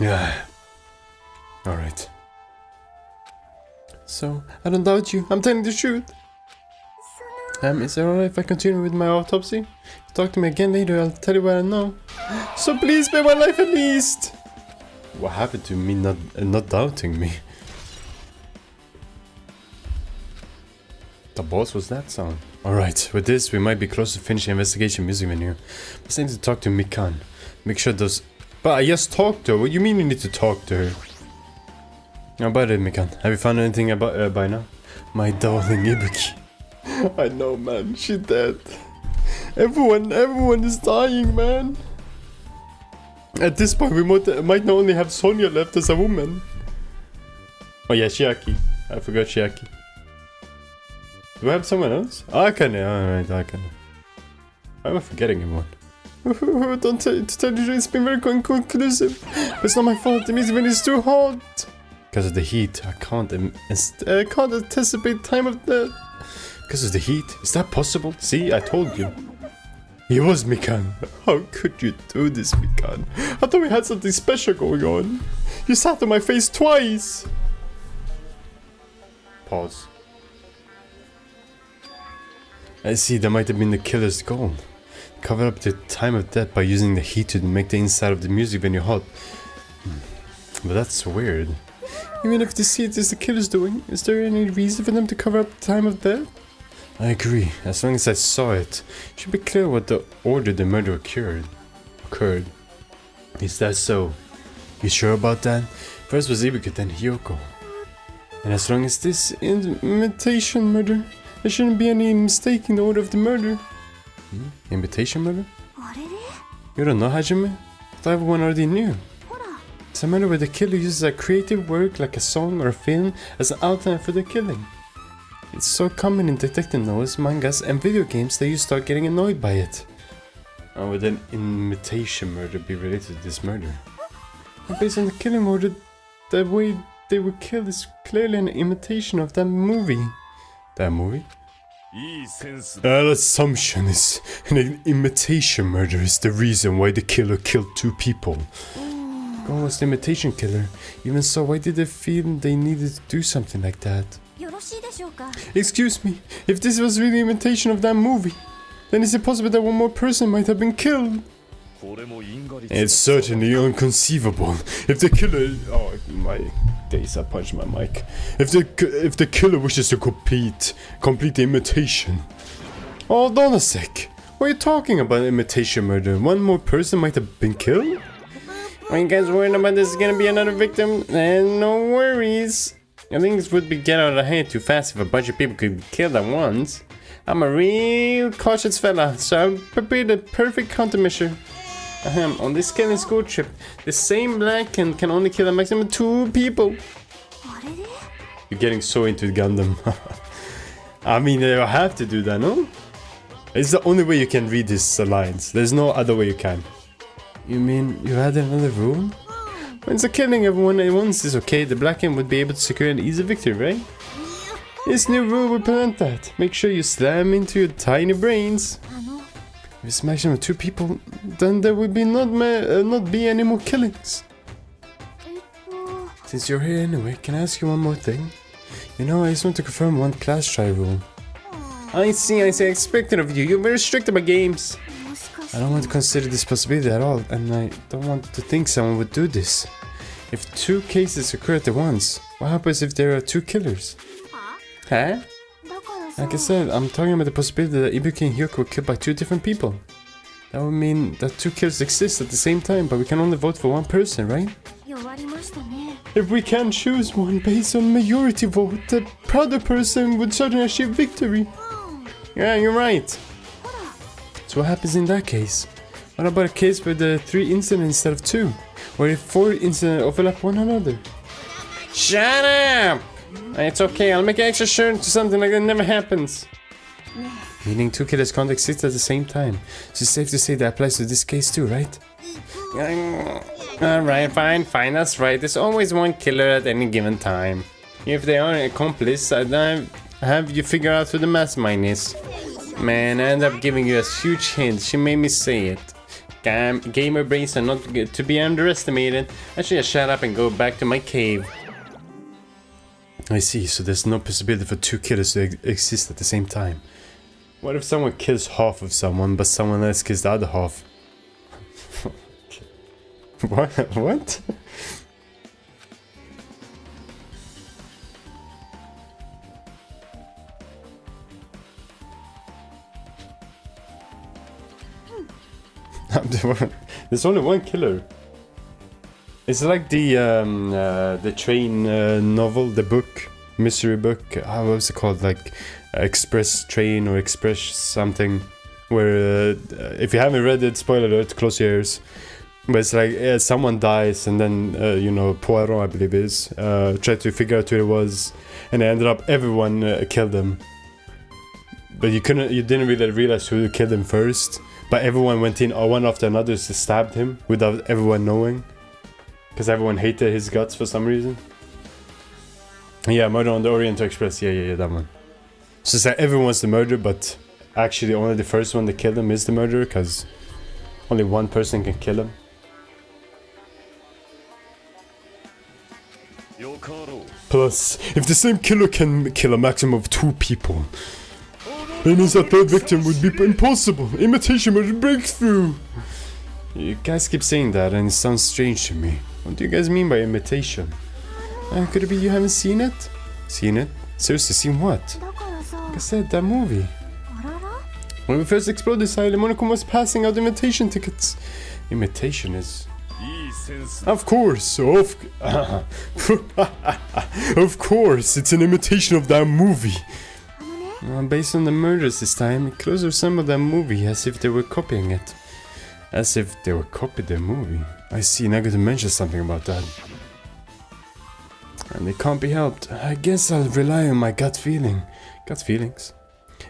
Yeah. Alright. So, I don't doubt you. I'm telling the truth. Is it alright if I continue with my autopsy? If you talk to me again later, I'll tell you what I know. So please spare my life at least! What happened to me not doubting me? The boss was that sound? Alright, with this we might be close to finishing investigation music menu. I need to talk to Mikan. Make sure those... But I just talked to her. What do you mean you need to talk to her? How about it, Mikan? Have you found anything about by now? My darling Ibuki. I know, man. She's dead. Everyone is dying, man. At this point, we might not only have Sonia left as a woman. Oh yeah, Chiaki. I forgot Chiaki. Do I have someone else? Akane. Alright, Akane. Why am I forgetting him? Don't tell you, it's been very inconclusive. But it's not my fault. The music is too hot. Because of the heat, I can't anticipate time of death. Because of the heat? Is that possible? See, I told you. He was Mikan. How could you do this, Mikan? I thought we had something special going on. You sat on my face twice. Pause. I see, that might have been the killer's goal. Cover up the time of death by using the heat to make the inside of the music venue hot. But that's weird. Even if this heat is the killer's doing, is there any reason for them to cover up the time of death? I agree. As long as I saw it, it should be clear what the order the murder occurred. Is that so? You sure about that? First was Ibuki, then Hiyoko. And as long as this is imitation murder, there shouldn't be any mistake in the order of the murder. Imitation murder? You don't know, Hajime? I thought everyone already knew. It's a matter where the killer uses a creative work like a song or a film as an outline for the killing. It's so common in detective novels, mangas, and video games that you start getting annoyed by it. How would an imitation murder be related to this murder? And based on the killing order, the way they were killed is clearly an imitation of that movie. That movie? Our assumption is an imitation murder is the reason why the killer killed 2 people. God was the imitation killer. Even so, why did they feel they needed to do something like that? Excuse me, if this was really imitation of that movie, then is it possible that one more person might have been killed? It's certainly inconceivable. If the killer... Oh, my days, I punched my mic. If the killer wishes to complete the imitation... Hold on a sec. What are you talking about, imitation murder? One more person might have been killed? Are you guys worried about this is gonna be another victim? No worries. I think this would be get out of hand too fast if a bunch of people could be killed at once. I'm a real cautious fella, so I prepared a perfect countermeasure. On this killing school trip, the same black can only kill a maximum 2 people. You're getting so into Gundam. I mean, you have to do that, no? It's the only way you can read these lines. There's no other way you can. You mean you had another rule? When it's killing everyone at once is okay, the black would be able to secure an easy victory, right? This new rule will prevent that. Make sure you slam into your tiny brains. If it's maximum 2 people, then there will be not be any more killings. Since you're here anyway, can I ask you one more thing? You know, I just want to confirm one class try rule. I see, I expect it of you. You're very strict about games. I don't want to consider this possibility at all, and I don't want to think someone would do this. If 2 cases occur at once, what happens if there are 2 killers? Huh? Like I said, I'm talking about the possibility that Ibuki and Hyoko were killed by 2 different people. That would mean that 2 kills exist at the same time, but we can only vote for one person, right? If we can choose one based on majority vote, the prouder person would certainly achieve victory. Yeah, you're right. So what happens in that case? What about a case where the 3 incidents instead of 2? Or if 4 incidents overlap one another? Shut up! It's okay, I'll make extra sure to something like that never happens. Meaning 2 killers can't exist at the same time. So it's safe to say that applies to this case too, right? Alright, fine, that's right. There's always one killer at any given time. If they are an accomplice, I'd have you figure out who the mastermind is. Man, I ended up giving you a huge hint. She made me say it. Gamer brains are not to be underestimated. I should just shut up and go back to my cave. I see, so there's no possibility for 2 killers to exist at the same time. What if someone kills half of someone, but someone else kills the other half? What? There's only one killer. It's like the train novel, the book, mystery book. What was it called? Like Express Train or Express something. Where if you haven't read it, spoiler alert, close your ears. But it's like someone dies and then you know, Poirot, I believe it is, tried to figure out who it was, and it ended up everyone killed him. But you didn't really realize who killed him first. But everyone went in, one after another, to stab him without everyone knowing. Because everyone hated his guts for some reason. Yeah, Murder on the Orient Express. Yeah, that one. So it's like everyone's the murderer, but actually only the first one that killed him is the murderer, because only one person can kill him. Plus, if the same killer can kill a maximum of 2 people, it means a 3rd victim would be impossible. Imitation murder breakthrough. You guys keep saying that and it sounds strange to me. What do you guys mean by imitation? Could it be you haven't seen it? Seen it? Seriously, seen what? Like I said, that movie. When we first explored this island, Monokumas was passing out imitation tickets. Imitation is... Of course, of course, it's an imitation of that movie. Based on the murders this time, it closely resembled that movie, as if they were copying it. As if they were copying the movie. I see, now I got to mention something about that. And it can't be helped. I guess I'll rely on my gut feeling. Gut feelings?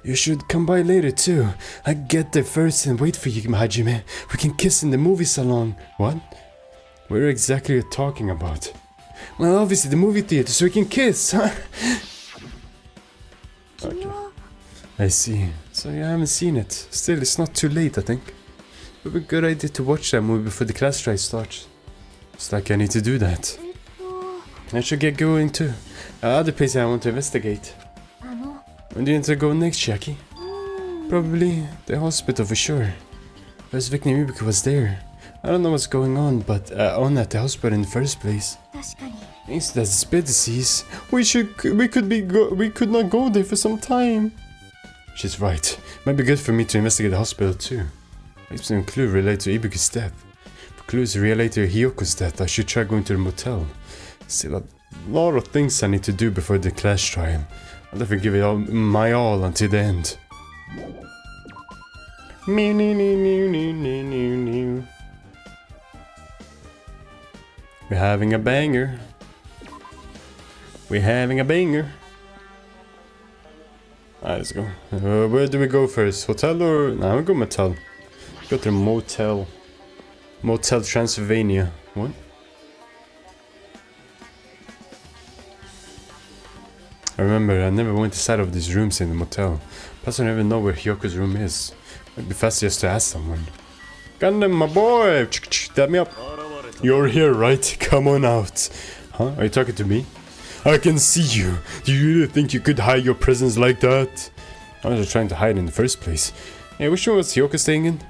You should come by later too. I get there first and wait for you, Hajime. We can kiss in the movie salon. What? Where exactly are you talking about? Well, obviously the movie theater, so we can kiss, huh? Okay. I see. So you haven't seen it. Still, it's not too late, I think. It would be a good idea to watch that movie before the class try starts. It's like I need to do that. I should get going too. Other places I want to investigate. When do you want to go next, Jackie? Probably the hospital for sure. First victim Ibiki was there. I don't know what's going on, but on at the hospital in the first place. Thanks to that spear disease, we could not go there for some time. She's right. Might be good for me to investigate the hospital too. Maybe some clue related to Ibuki's death. If clues relate to Hyoko's death, I should try going to the motel. Still a lot of things I need to do before the class trial. I'll definitely give it all my all until the end. We're having a banger. We're having a banger. Alright, let's go. Where do we go first? Hotel or... Nah, we'll go motel. Go to the motel. Motel Transylvania. What? I remember, I never went inside of these rooms in the motel. Plus I don't even know where Hyoko's room is. It'd be fast just to ask someone. Gundam, my boy! Dab me up. You're here, right? Come on out. Huh? Are you talking to me? I can see you. Do you really think you could hide your presence like that? I was just trying to hide in the first place. Hey, which one was Hyoko staying in?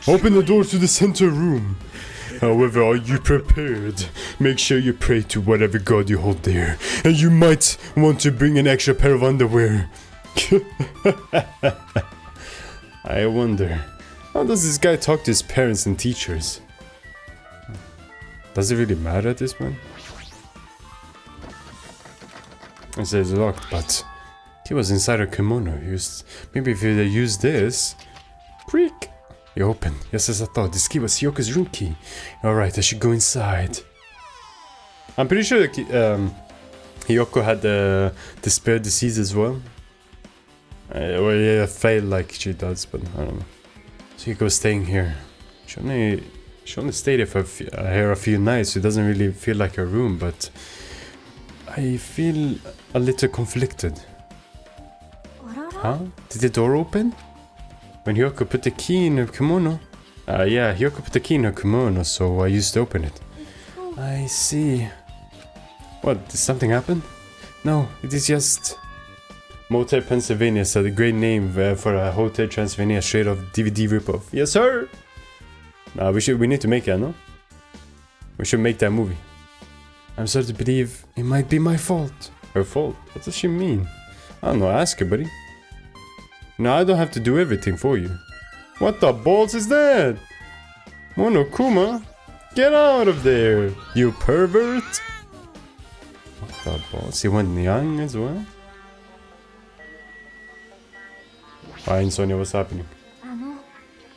Open the door to the center room. However, are you prepared? Make sure you pray to whatever god you hold there. And you might want to bring an extra pair of underwear. I wonder, how does this guy talk to his parents and teachers? Does it really matter at this point? It says locked, but he was inside a kimono. Maybe if you used this. Creak! You open. Yes, as I thought. This key was Hyoko's room key. Alright, I should go inside. I'm pretty sure that Hyoko had the spear disease as well. Or yeah, failed like she does, but I don't know. So Hyoko's staying here. She only stayed here for a few nights, so it doesn't really feel like a room, but I feel a little conflicted. Huh? Did the door open? When Hyoko put the key in her kimono? Yeah, Hyoko put the key in her kimono, so I used to open it. I see. What, did something happen? No, it is just... Motel Pennsylvania is a great name for a Hotel Transylvania straight off DVD ripoff. Yes, sir! We need to make it, no? We should make that movie. I'm starting to believe it might be my fault. Her fault? What does she mean? I don't know, ask her, buddy. No, I don't have to do everything for you. What the balls is that? Monokuma? Get out of there, you pervert! What the balls? He went young as well? Fine, Sonia, what's happening?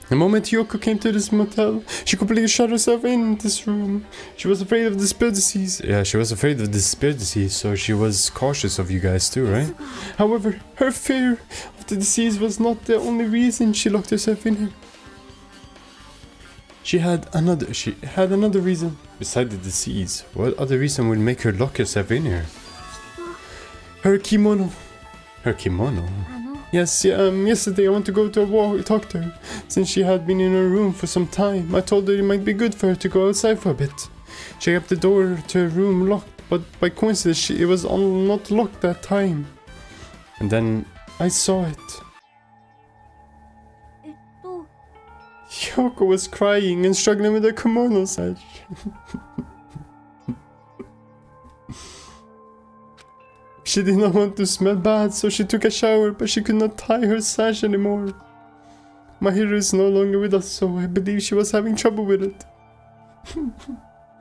The moment Hyoko came to this motel, she completely shut herself in this room. She was afraid of the spear disease. Yeah, she was afraid of the spear disease, so she was cautious of you guys too, right? However, her fear of the disease was not the only reason she locked herself in here. She had another reason besides the disease. What other reason would make her lock herself in here? Her kimono. Her kimono? Yes, yesterday I went to go to a walk, talk to her. Since she had been in her room for some time, I told her it might be good for her to go outside for a bit. She kept the door to her room locked, but by coincidence it was not locked that time. And then I saw it. Hyoko was crying and struggling with her kimono sash. She did not want to smell bad, so she took a shower, but she could not tie her sash anymore. Mahiro is no longer with us, so I believe she was having trouble with it.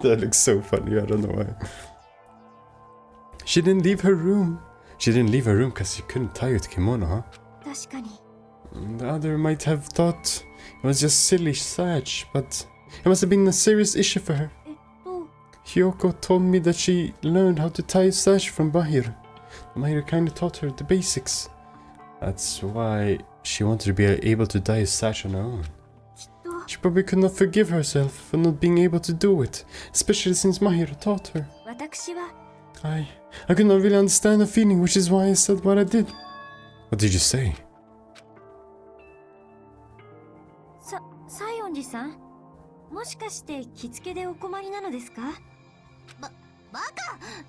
That looks so funny, I don't know why. She didn't leave her room. She didn't leave her room because she couldn't tie her kimono, huh? The other might have thought it was just silly sash, but it must have been a serious issue for her. Hyoko told me that she learned how to tie a sash from Mahiro. Mahiro kinda taught her the basics. That's why she wanted to be able to tie a sash on her own. She probably could not forgive herself for not being able to do it, especially since Mahiro taught her. I could not really understand her feeling, which is why I said what I did. What did you say? もしかして着付けでお困りなのですか？バカ、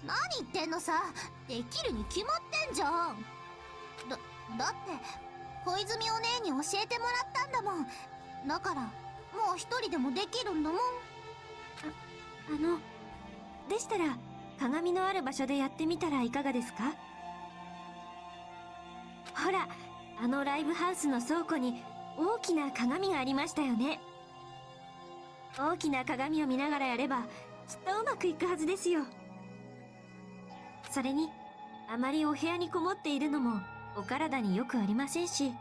何言ってんのさ。できるに決まってんじゃん。だって小泉お姉に教えてもらったんだもん。だからもう一人でもできるんだもん。でしたら鏡のある場所でやってみたらいかがですか？ほら、あのライブハウスの倉庫に大きな鏡がありましたよね。大きな鏡を見ながらやればきっとうまくいくはずですよ。それにあまりお部屋にこもっているのもお体によくありませんし。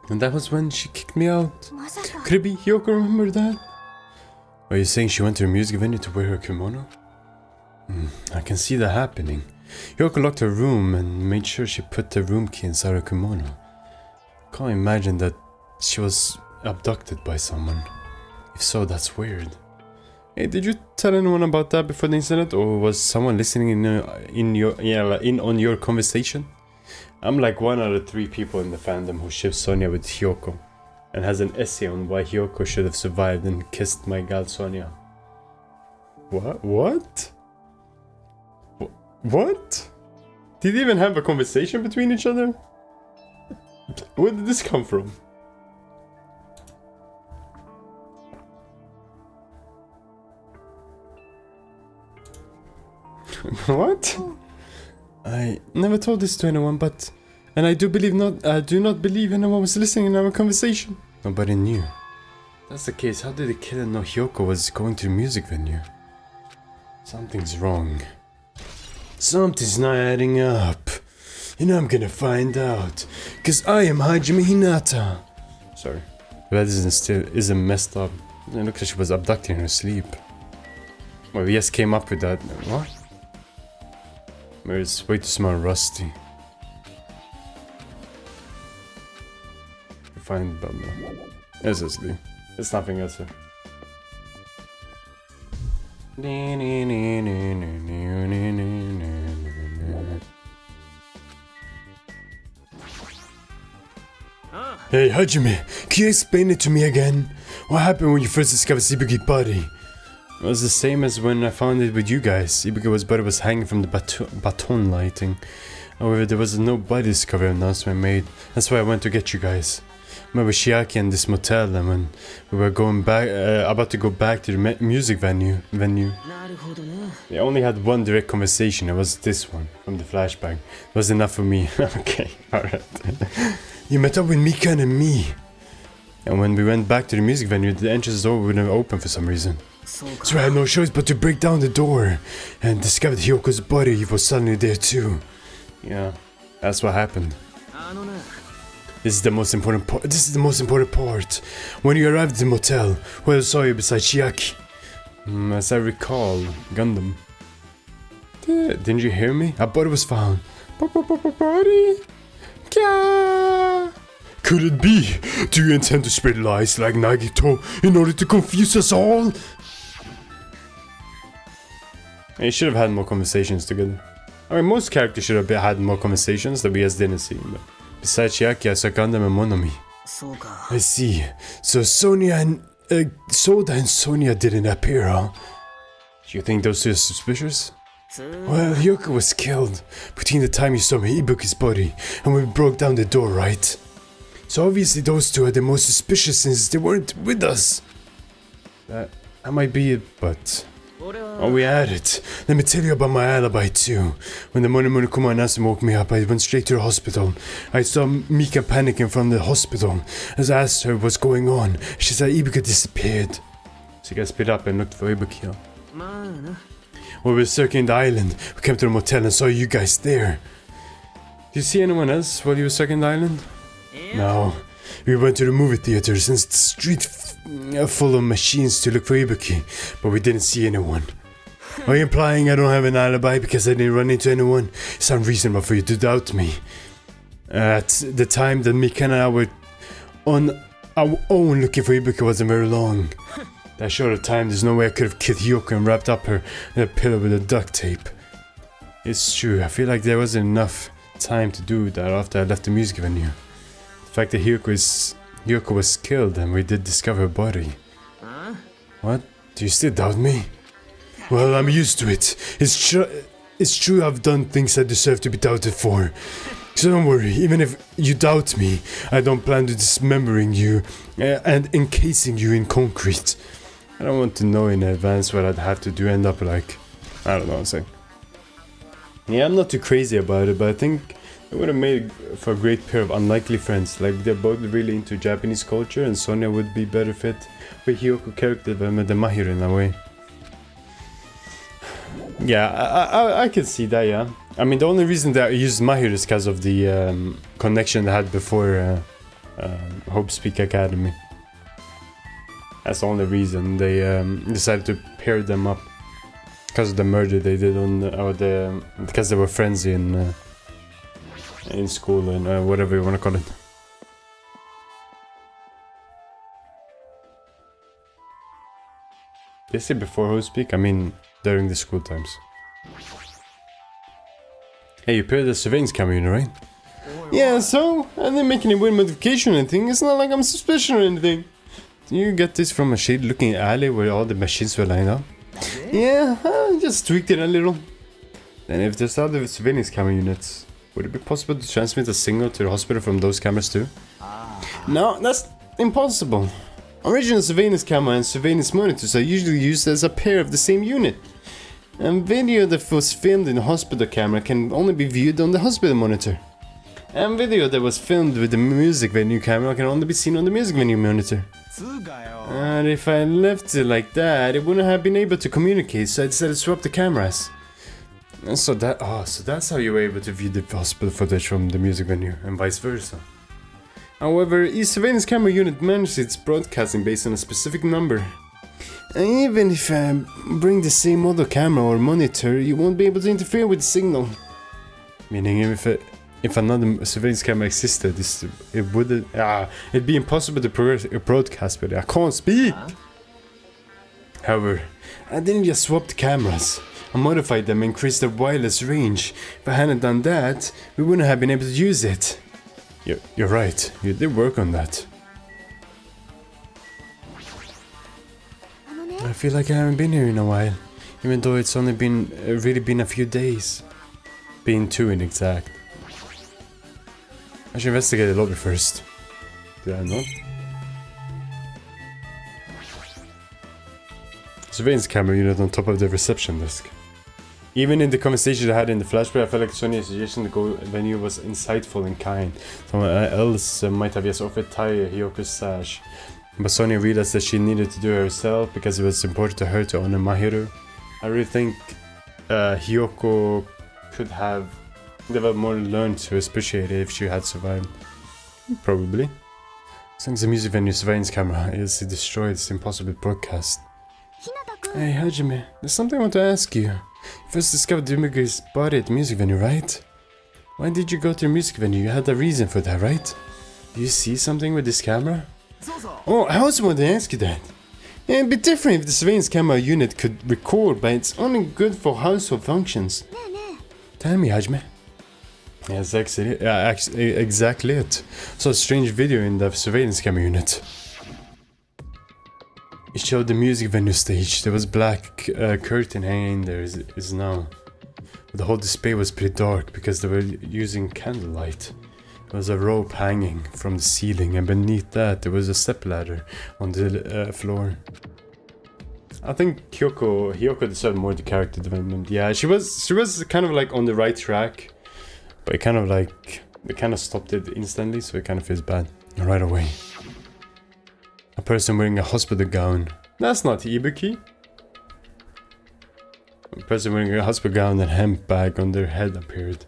And that was when she kicked me out. まさか Could it be Hyoko? Remember that? Are you saying she went to a music venue to wear her kimono? I can see that happening. Hyoko locked her room and made sure she put the room key inside her kimono. Can't imagine that she was abducted by someone. If so, that's weird. Hey, did you tell anyone about that before the incident, or was someone listening in on your conversation? I'm like one out of 3 people in the fandom who ships Sonia with Hyoko, and has an essay on why Hyoko should have survived and kissed my gal Sonia. What? What? Did they even have a conversation between each other? Where did this come from? What? I never told this to anyone, and I do not believe anyone was listening in our conversation. Nobody knew. That's the case. How did the killer know Hyoko was going to the music venue? Something's wrong. Something's not adding up. And I'm gonna find out. Cause I am Hajime Hinata. Sorry. That isn't messed up. It looks like she was abducted in her sleep. Well, we just came up with that. What? It's way too smell rusty. Find Bubba. SSD. It's nothing else. Hey Hajime, can you explain it to me again? What happened when you first discovered Ibuki's body? It was the same as when I found it with you guys. Ibuki's body was hanging from the baton lighting. However, there was no body discovery announcement made. That's why I went to get you guys. Remember Shiaki and this motel, and when we were going back, about to go back to the music venue. They only had one direct conversation. It was this one from the flashback. It was enough for me. Okay, alright. You met up with Mika and me. And when we went back to the music venue, the entrance door wouldn't open for some reason. So I had no choice but to break down the door and discovered Hyoko's body was suddenly there too. Yeah, that's what happened. This is the most important part. When you arrived at the motel, who else saw you besides Shiaki? As I recall, Gundam. Didn't you hear me? A body was found. Body? Kya? Could it be? Do you intend to spread lies like Nagito in order to confuse us all? You should have had more conversations together. I mean, most characters should have had more conversations that we just didn't see. But besides Shiaki, I saw Gundam and Monomi. I see. So Soda and Sonia didn't appear, huh? You think those two are suspicious? Well, Hyoko was killed between the time you saw me Ibuki's body and when we broke down the door, right? So obviously those two are the most suspicious since they weren't with us. That might be it, but... Oh, we had it. Let me tell you about my alibi too. When the Monokuma announced woke me up, I went straight to the hospital. I saw Mika panicking from the hospital. As I asked her what's going on, she said Ibuki disappeared. So you guys split up and looked for Ibuki, huh? When we were circling the island, we came to the motel and saw you guys there. Did you see anyone else while you were circling the island? No. We went to the movie theater since the street full of machines to look for Ibuki, but we didn't see anyone. Are you implying I don't have an alibi because I didn't run into anyone? It's unreasonable for you to doubt me. At the time that Mika and I were on our own looking for Ibuki wasn't very long. That short of time, there's no way I could have killed Hyoko and wrapped up her in a pillow with a duct tape. It's true, I feel like there wasn't enough time to do that after I left the music venue. The fact that Hyoko was killed and we did discover her body. What? Do you still doubt me? Well, I'm used to it. It's true I've done things I deserve to be doubted for. So don't worry, even if you doubt me, I don't plan to dismembering you and encasing you in concrete. I don't want to know in advance what I'd have to do end up like. I don't know what I'm saying. Yeah, I'm not too crazy about it, but I think it would have made for a great pair of unlikely friends. Like, they're both really into Japanese culture, and Sonia would be better fit with Hyoko character than Mahiro in a way. Yeah, I can see that, yeah. I mean, the only reason that I used Mahiro is because of the connection they had before Hope Speak Academy. That's the only reason they decided to pair them up. Because of the murder they did on because they were friends in school and whatever you want to call it. They say before Hope Speak? I mean, during the school times. Hey, you paired the surveillance camera unit, right? Yeah, so? I didn't make any weird modification or anything. It's not like I'm suspicious or anything. Do you get this from a shade-looking alley where all the machines were lined up? Yeah, I just tweaked it a little. And if there's other surveillance camera units, would it be possible to transmit a signal to the hospital from those cameras too? No, that's impossible. Original surveillance camera and surveillance monitors are usually used as a pair of the same unit. And video that was filmed in the hospital camera can only be viewed on the hospital monitor. And video that was filmed with the music venue camera can only be seen on the music venue monitor. And if I left it like that, it wouldn't have been able to communicate, so I decided to swap the cameras. And so that's how you were able to view the hospital footage from the music venue, and vice versa. However, each surveillance camera unit manages its broadcasting based on a specific number. And even if I bring the same model camera or monitor, you won't be able to interfere with the signal. Meaning if another surveillance camera existed, it'd be impossible to broadcast with it. I can't speak! However, I didn't just swap the cameras. I modified them and increased their wireless range. If I hadn't done that, we wouldn't have been able to use it. You're right, you did work on that. I feel like I haven't been here in a while, even though it's only been a few days. Been 2 in exact. I should investigate the lobby first. Did I not? Surveillance camera unit on top of the reception desk. Even in the conversation I had in the flashback, I felt like Sonia's suggestion to go venue was insightful and kind. Someone else might have just offered Taya Hyoko's sash. But Sonia realized that she needed to do it herself because it was important to her to honor Mahiro. I really think Hyoko could have developed more and learned to appreciate it if she had survived. Probably. As long as the music venue surveillance camera is destroyed, it's impossible to broadcast. Hey Hajime, there's something I want to ask you. You first discovered Dumigi's body at the music venue, right? Why did you go to the music venue? You had a reason for that, right? Do you see something with this camera? Oh, I also wanted to ask you that. It'd be different if the surveillance camera unit could record, but it's only good for household functions. Tell me, Hajime. Yes, exactly it. Saw a strange video in the surveillance camera unit. It showed the music venue stage. There was black curtain hanging there is now. But the whole display was pretty dark because they were using candlelight. There was a rope hanging from the ceiling, and beneath that there was a stepladder on the floor. I think Hyoko deserved more the character development. Yeah, she was kind of like on the right track, but it kind of stopped it instantly, so it kind of feels bad right away. A person wearing a hospital gown. That's not Ibuki. A person wearing a hospital gown and hemp bag on their head appeared.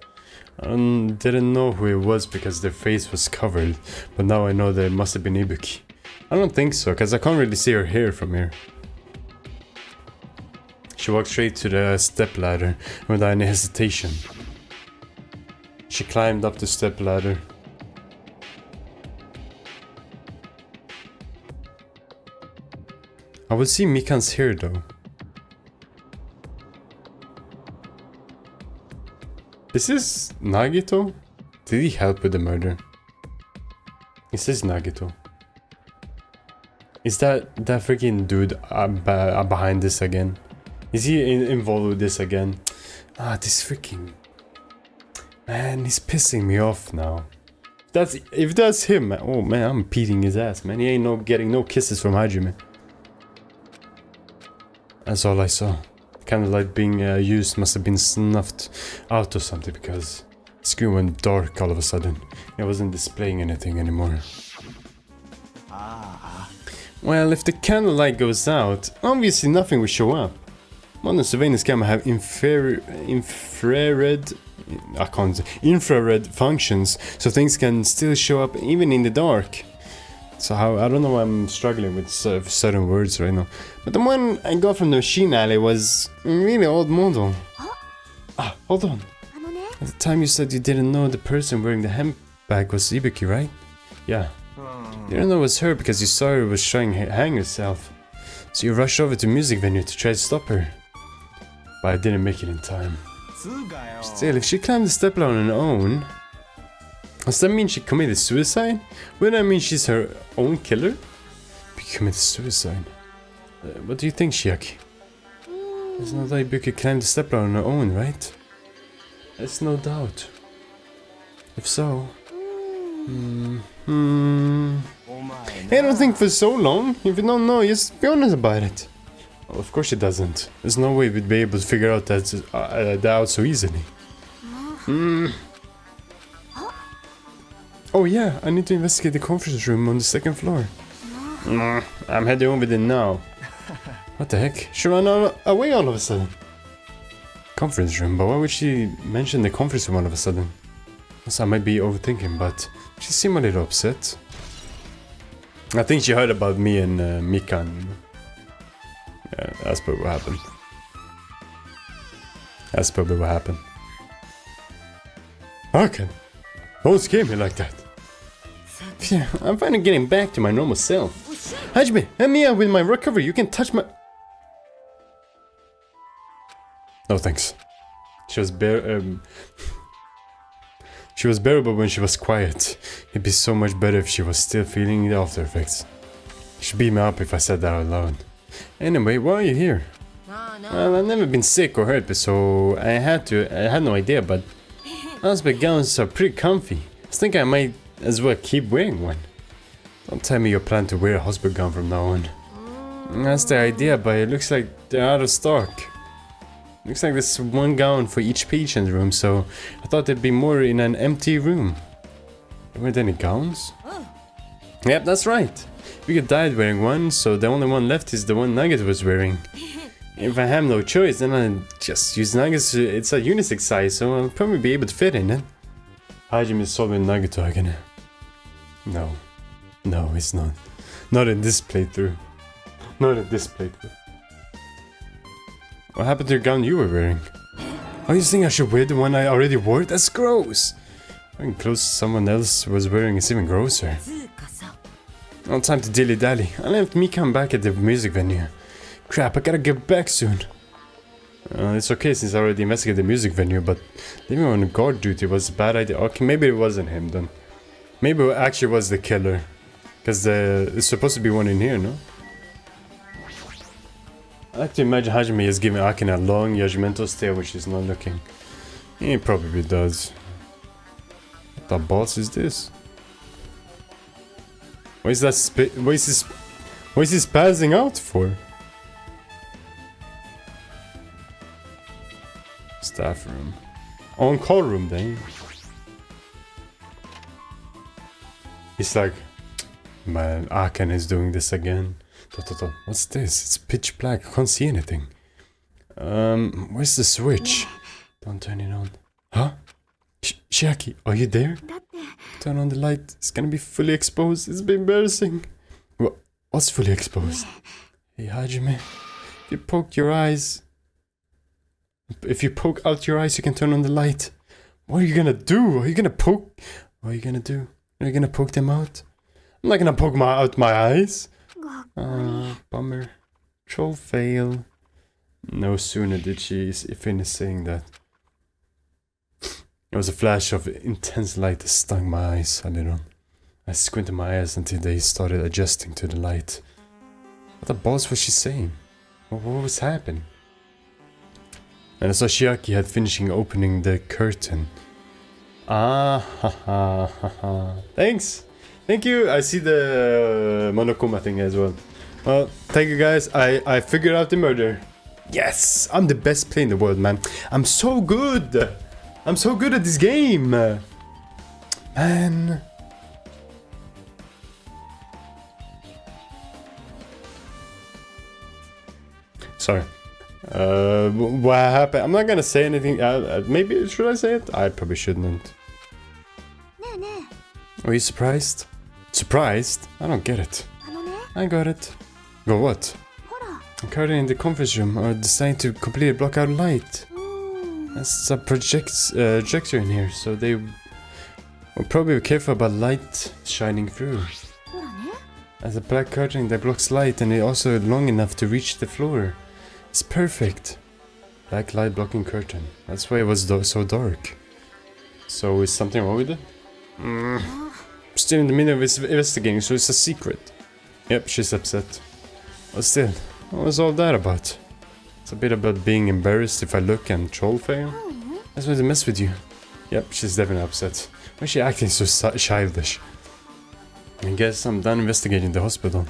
I didn't know who it was because their face was covered, but now I know that it must have been Ibuki. I don't think so, because I can't really see her hair from here. She walked straight to the stepladder without any hesitation. She climbed up the stepladder. I will see Mikan's hair though. Is this Nagito? Did he help with the murder? Is this Nagito? Is that freaking dude behind this again? Is he involved with this again? Ah, this freaking... Man, he's pissing me off now. If that's him, man, oh man, I'm beating his ass, man. He ain't getting no kisses from Hajime. That's all I saw. Candlelight being used must have been snuffed out or something, because the screen went dark all of a sudden. It wasn't displaying anything anymore. Well, if the candlelight goes out, obviously nothing will show up. Modern surveillance camera have infrared functions, so things can still show up even in the dark. So I don't know why I'm struggling with certain words right now. But the one I got from the machine alley was really old model. Ah, hold on. At the time you said you didn't know the person wearing the handbag was Ibuki, right? Yeah. You didn't know it was her because you saw her was trying to hang herself. So you rushed over to the music venue to try to stop her. But I didn't make it in time. Still, if she climbed the step ladder on her own, does that mean she committed suicide? Wouldn't that mean she's her own killer? She committed suicide. What do you think, Shiaki? There's no doubt Ibuki climbed the step ladder on her own, right? There's no doubt. If so... I don't think for so long. If you don't know, just be honest about it. Well, of course it doesn't. There's no way we'd be able to figure out that out so easily. Oh yeah, I need to investigate the conference room on the second floor. I'm heading over there now. What the heck? She ran away all of a sudden. Conference room, but why would she mention the conference room all of a sudden? I might be overthinking, but she seemed a little upset. I think she heard about me and Mikan. Yeah, that's probably what happened. That's probably what happened. Okay. Don't scare me like that. Yeah, I'm finally getting back to my normal self. Hajime, help me out with my recovery. You can touch my... No thanks. She was She was bearable when she was quiet. It'd be so much better if she was still feeling the after effects. She'd beat me up if I said that out loud. Anyway, why are you here? Well, I've never been sick or hurt, so I had no idea, but husband gowns are pretty comfy. I think I might as well keep wearing one. Don't tell me you plan to wear a hospital gown from now on. That's the idea, but it looks like they're out of stock. Looks like there's one gown for each patient room, so I thought there'd be more in an empty room. There weren't any gowns? Yep, that's right. We died wearing one, so the only one left is the one Nugget was wearing. If I have no choice, then I'll just use Nugget's. It's a unisex size, so I'll probably be able to fit in it. Hajime is solving Nugget again. No. No, it's not. Not in this playthrough. Not in this playthrough. What happened to the gown you were wearing? Oh, you think I should wear the one I already wore? That's gross! Wearing clothes someone else was wearing is even grosser. No time to dilly-dally. I left Mikan back at the music venue. Crap, I gotta get back soon. It's okay since I already investigated the music venue, but leaving on guard duty was a bad idea. Okay, maybe it wasn't him then. Maybe it actually was the killer. Because there's supposed to be one in here, no? I like to imagine Hajime is giving Akin a long, judgmental stare when she's not looking. He probably does. What the balls is this? What is that what is this passing out for? Staff room. On-call room then. He's like, man, Akin is doing this again. What's this? It's pitch black. I can't see anything. Where's the switch? Don't turn it on. Huh? Shiaki, are you there? Turn on the light. It's gonna be fully exposed. It's been embarrassing. What's fully exposed? Hey, Hajime. If you poke your eyes... If you poke out your eyes, you can turn on the light. What are you gonna do? Are you gonna poke... What are you gonna do? Are you gonna poke them out? I'm not gonna poke out my eyes. Bummer. Troll fail. No sooner did she finish saying that. There was a flash of intense light that stung my eyes a little. I squinted my eyes until they started adjusting to the light. What the balls was she saying? What was happening? And I saw Chiaki had finishing opening the curtain. Ah, ha, ha, ha, ha. Thanks! Thank you! I see the Monokuma thing as well. Well, thank you guys. I figured out the murder. Yes! I'm the best player in the world, man. I'm so good! I'm so good at this game! Man... Sorry. What happened? I'm not gonna say anything. Maybe should I say it? I probably shouldn't. Are you surprised? Surprised? I don't get it. I got it. Go what? Currently in the conference room are designed to completely block out light. There's a projector in here, so they will probably be careful about light shining through. As a black curtain that blocks light and it also long enough to reach the floor. It's perfect. Black light blocking curtain. That's why it was so dark. So is something wrong with it? Still in the middle of investigating, so it's a secret. Yep, she's upset. But still, what was all that about? It's a bit about being embarrassed if I look and troll fail. That's why they mess with you. Yep, she's definitely upset. Why is she acting so childish? I guess I'm done investigating the hospital.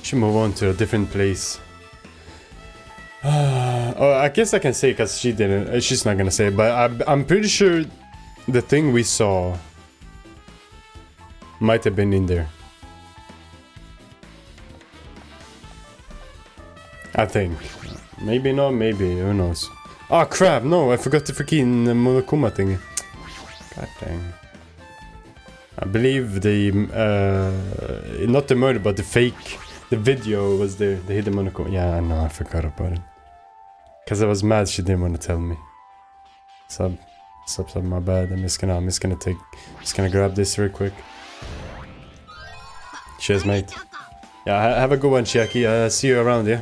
Should move on to a different place. Oh, I guess I can say because she didn't. She's not gonna say it, but I'm pretty sure the thing we saw might have been in there. I think. Maybe not, maybe. Who knows? Oh crap, no, I forgot the freaking Monokuma thing. God dang. I believe the, not the murder, but the fake, the video was there. They hid the Monokuma. Yeah, I know, I forgot about it. Because I was mad she didn't want to tell me. Sub, my bad. I'm just gonna grab this real quick. Cheers, mate. Yeah, have a good one, Chiaki. See you around, yeah?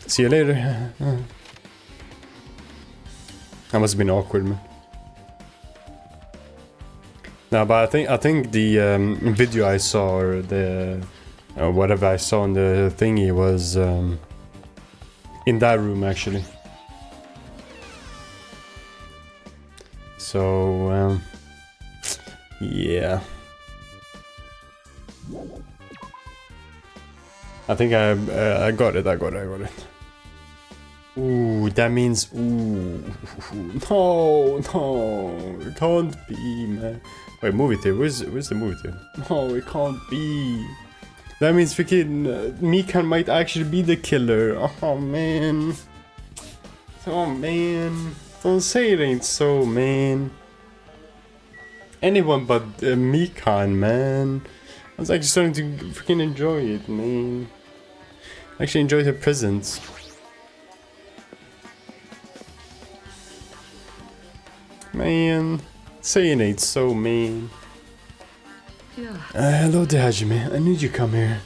See you later. That must have been awkward, man. No, but I think the video I saw, or the whatever I saw on the thingy, was in that room actually. So yeah. I think I got it. Ooh, that means ooh. No, it can't be, man. Wait, movie theater. Where's the movie theater? No, it can't be. That means freaking Mikan might actually be the killer. Oh man. Oh man. Don't say it ain't so, man. Anyone but Mikan, man. I was actually starting to freaking enjoy it, man. I actually enjoyed her presence. Man, saying ain't so, man. Hello there, Hajime. I knew you'd come here.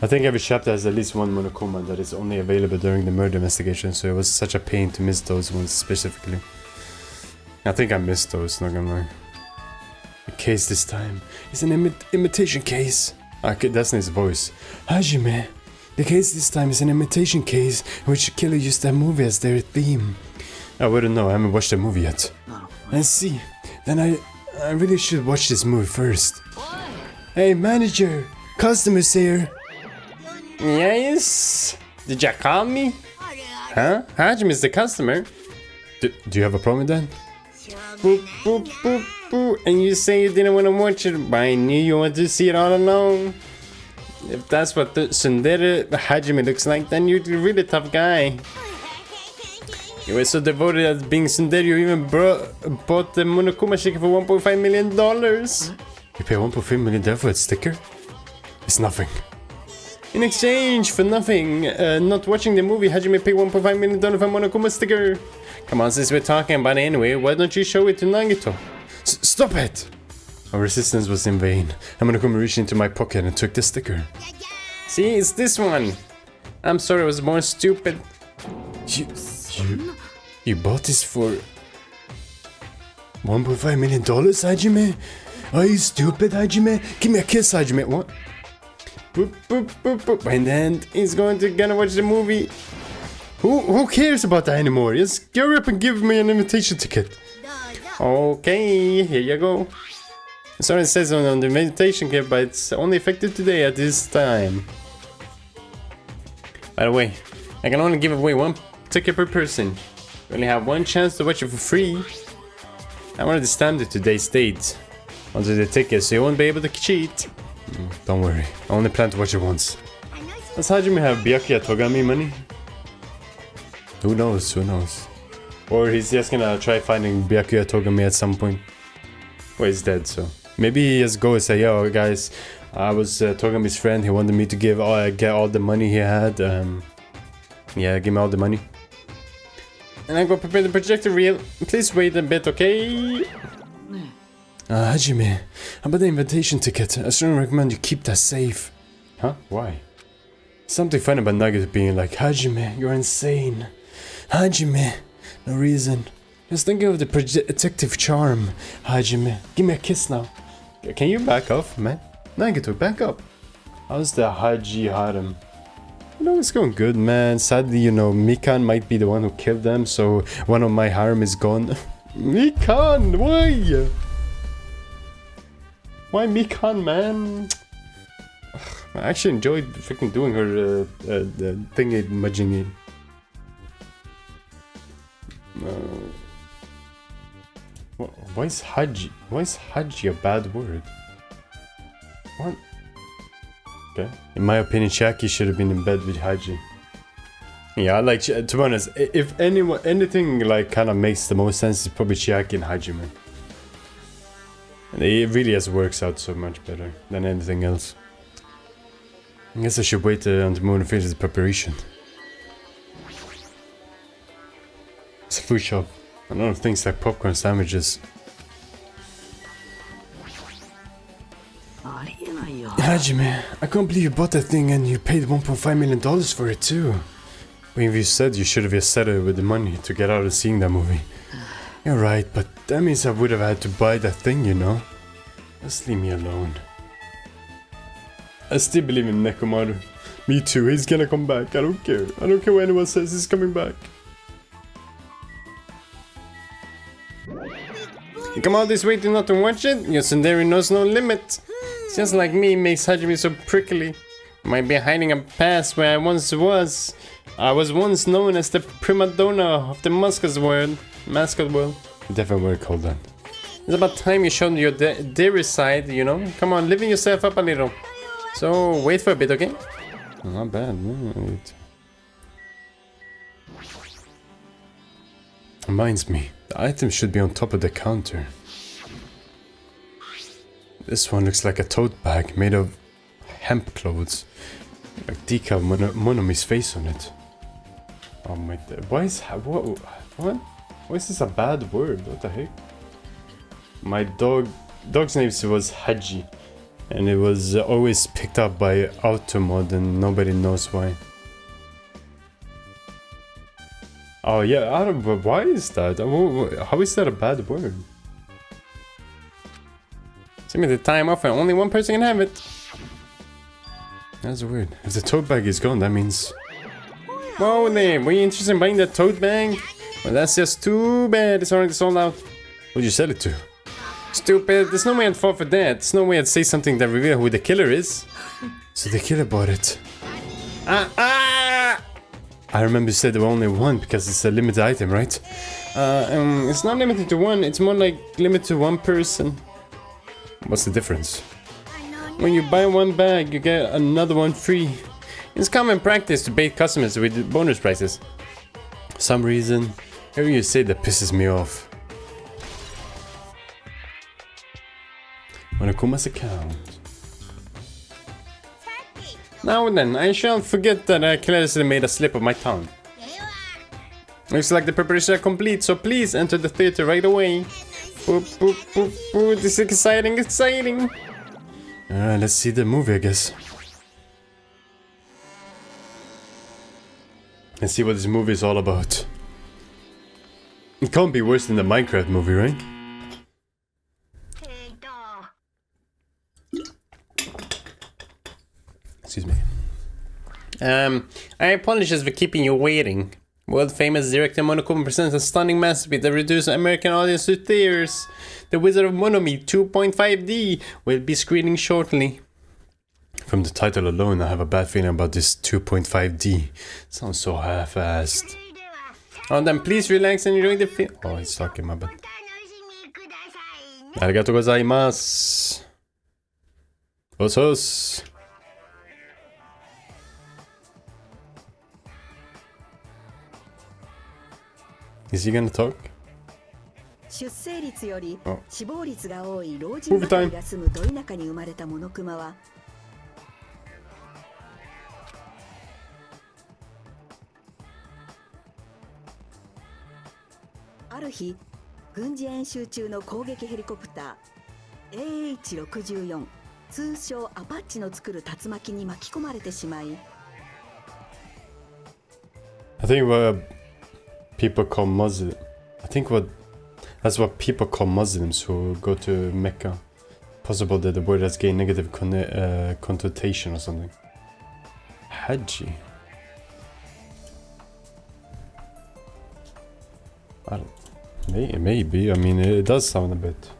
I think every chapter has at least one Monokuma that is only available during the murder investigation, so it was such a pain to miss those ones specifically. I think I missed those, not gonna lie. The case this time is an imitation case. Okay, that's his voice. Hajime, the case this time is an imitation case in which the killer used that movie as their theme. I wouldn't know, I haven't watched the movie yet. I see. Then I really should watch this movie first. Hey, manager! Customers here! Yes? Did you call me? Huh? Hajime's the customer. Do you have a problem with that? Boop, boop, boop, boop. And you say you didn't want to watch it, but I knew you wanted to see it all along. If that's what the Tsundere Hajime looks like, then you're a really tough guy. You were so devoted at being Tsundere, you even bought the Monokuma sticker for $1.5 million. You pay $1.5 million for a sticker? It's nothing. In exchange for nothing, not watching the movie, Hajime paid $1.5 million for a Monokuma sticker. Come on, since we're talking about it anyway, why don't you show it to Nagito? Stop it! Our resistance was in vain. And Monokuma reached into my pocket and took the sticker. See, it's this one. I'm sorry, I was born stupid. You bought this for $1.5 million, Hajime? Are you stupid, Hajime? Give me a kiss, Hajime. What? Boop, boop, boop, boop. And then he's gonna watch the movie. Who cares about that anymore? Just go up and give me an invitation ticket. Okay, here you go. Sorry, it says on the invitation kit, but it's only effective today at this time. By the way, I can only give away one ticket per person. You only have one chance to watch it for free. I wanted to stamp it today's date onto the ticket, so you won't be able to cheat. Don't worry, I only plan to watch it once. Does Hajime have Byakuya Togami money? Who knows, who knows. Or he's just gonna try finding Byakuya Togami at some point. Well, he's dead, so. Maybe he just go and say, yo guys, I was Togami's friend, he wanted me to get all the money he had. Yeah, give me all the money. And I go prepare the projector reel. Please wait a bit, okay? Hajime, how about the invitation ticket? I strongly recommend you keep that safe. Huh? Why? Something funny about Nugget being like, Hajime, you're insane. Hajime, no reason. Just think of the protective charm. Hajime, give me a kiss now. Can you back off, man? Nugget, back up. How's the Haji harem? You know, it's going good, man. Sadly, you know, Mikan might be the one who killed them, so one of my harem is gone. Mikan, why? Why Mikan, man? Ugh, I actually enjoyed freaking doing her thingy majingy. Why is Haji? Why is Haji a bad word? What? Okay. In my opinion, Shaki should have been in bed with Haji. Yeah, I like, to be honest, if anything like kind of makes the most sense, it's probably Chiaki and Hajime. And it really just works out so much better than anything else. I guess I should wait until Moon finishes the preparation. It's a food shop. A lot of things like popcorn sandwiches. Hajime, I can't believe you bought that thing and you paid $1.5 million for it too. When you said you should have just said it with the money to get out of seeing that movie. You're right, but that means I would have had to buy that thing, you know? Just leave me alone. I still believe in Nekomaru. Me too, he's gonna come back, I don't care. I don't care what anyone says, he's coming back. You come all this way to not to watch it? Your tsundere knows no limit. Just like me makes Hajime so prickly. Might be hiding a past where I once was. I was once known as the prima donna of the mascot world. Definitely were called that. It's about time you showed your dairy side, you know? Come on, living yourself up a little. So, wait for a bit, okay? Not bad. Reminds me, the item should be on top of the counter. This one looks like a tote bag made of hemp clothes. Like decal Monomi's face on it. Oh my... Why is... What? Why is this a bad word? What the heck? My dog's name was Haji. And it was always picked up by Automod and nobody knows why. Oh yeah, I don't... Why is that? How is that a bad word? Give me the time off and only one person can have it. That's weird. If the tote bag is gone, that means... Whoa there, were you interested in buying that tote bag? Well, that's just too bad, it's already sold out. Who'd you sell it to? Stupid, there's no way I'd fall for that. There's no way I'd say something that reveals who the killer is. So the killer bought it. I remember you said there were only one because it's a limited item, right? It's not limited to one, it's more like limited to one person. What's the difference? When you buy one bag, you get another one free. It's common practice to bait customers with bonus prices. For some reason, hearing you say that pisses me off. Monokumas account. Now then, I shan't forget that I carelessly made a slip of my tongue. Looks like the preparations are complete, so please enter the theater right away. Boop, boop, boop, boop. This is exciting, exciting. Alright, let's see the movie, I guess. and see what this movie is all about. It can't be worse than the Minecraft movie, right? Excuse me. I apologize for keeping you waiting. World famous director Monokuma presents a stunning masterpiece that reduces American audience to tears. The Wizard of Monomi 2.5D will be screening shortly. From the title alone, I have a bad feeling about this 2.5D. Sounds so half-assed. Oh, then please relax and enjoy the film. Oh, he's talking, my bad. Arigatou gozaimasu. Osos. Is he gonna talk? 出生率よりあ死亡率が多い老人ばかりが住むど田舎に生まれたモノクマはある日軍事演習中の攻撃ヘリコプター AH-64 通称アパッチの作る竜巻に巻き込まれてしまい I think what people call Muslim. I think that's what people call Muslims who go to Mecca. Possible that the word has gained negative connotation or something. Haji. I don't. Maybe. I mean, it does sound a bit.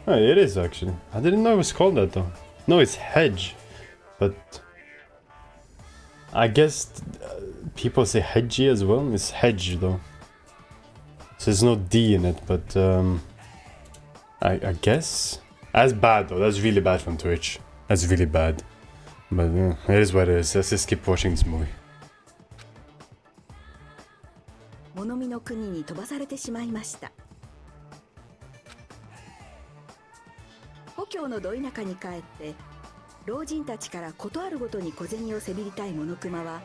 It is actually. I didn't know it was called that though. No, it's Hajj, but I guess people say Hajji as well. It's Hajj though, so there's no D in it. But I guess that's bad though. That's really bad from Twitch. That's really bad. But it is what it is. Let's just keep watching this movie. 物見の国に飛ばされてしまいました。故郷のど田舎に帰って老人たちから事あるごとに小銭をせびりたいモノクマは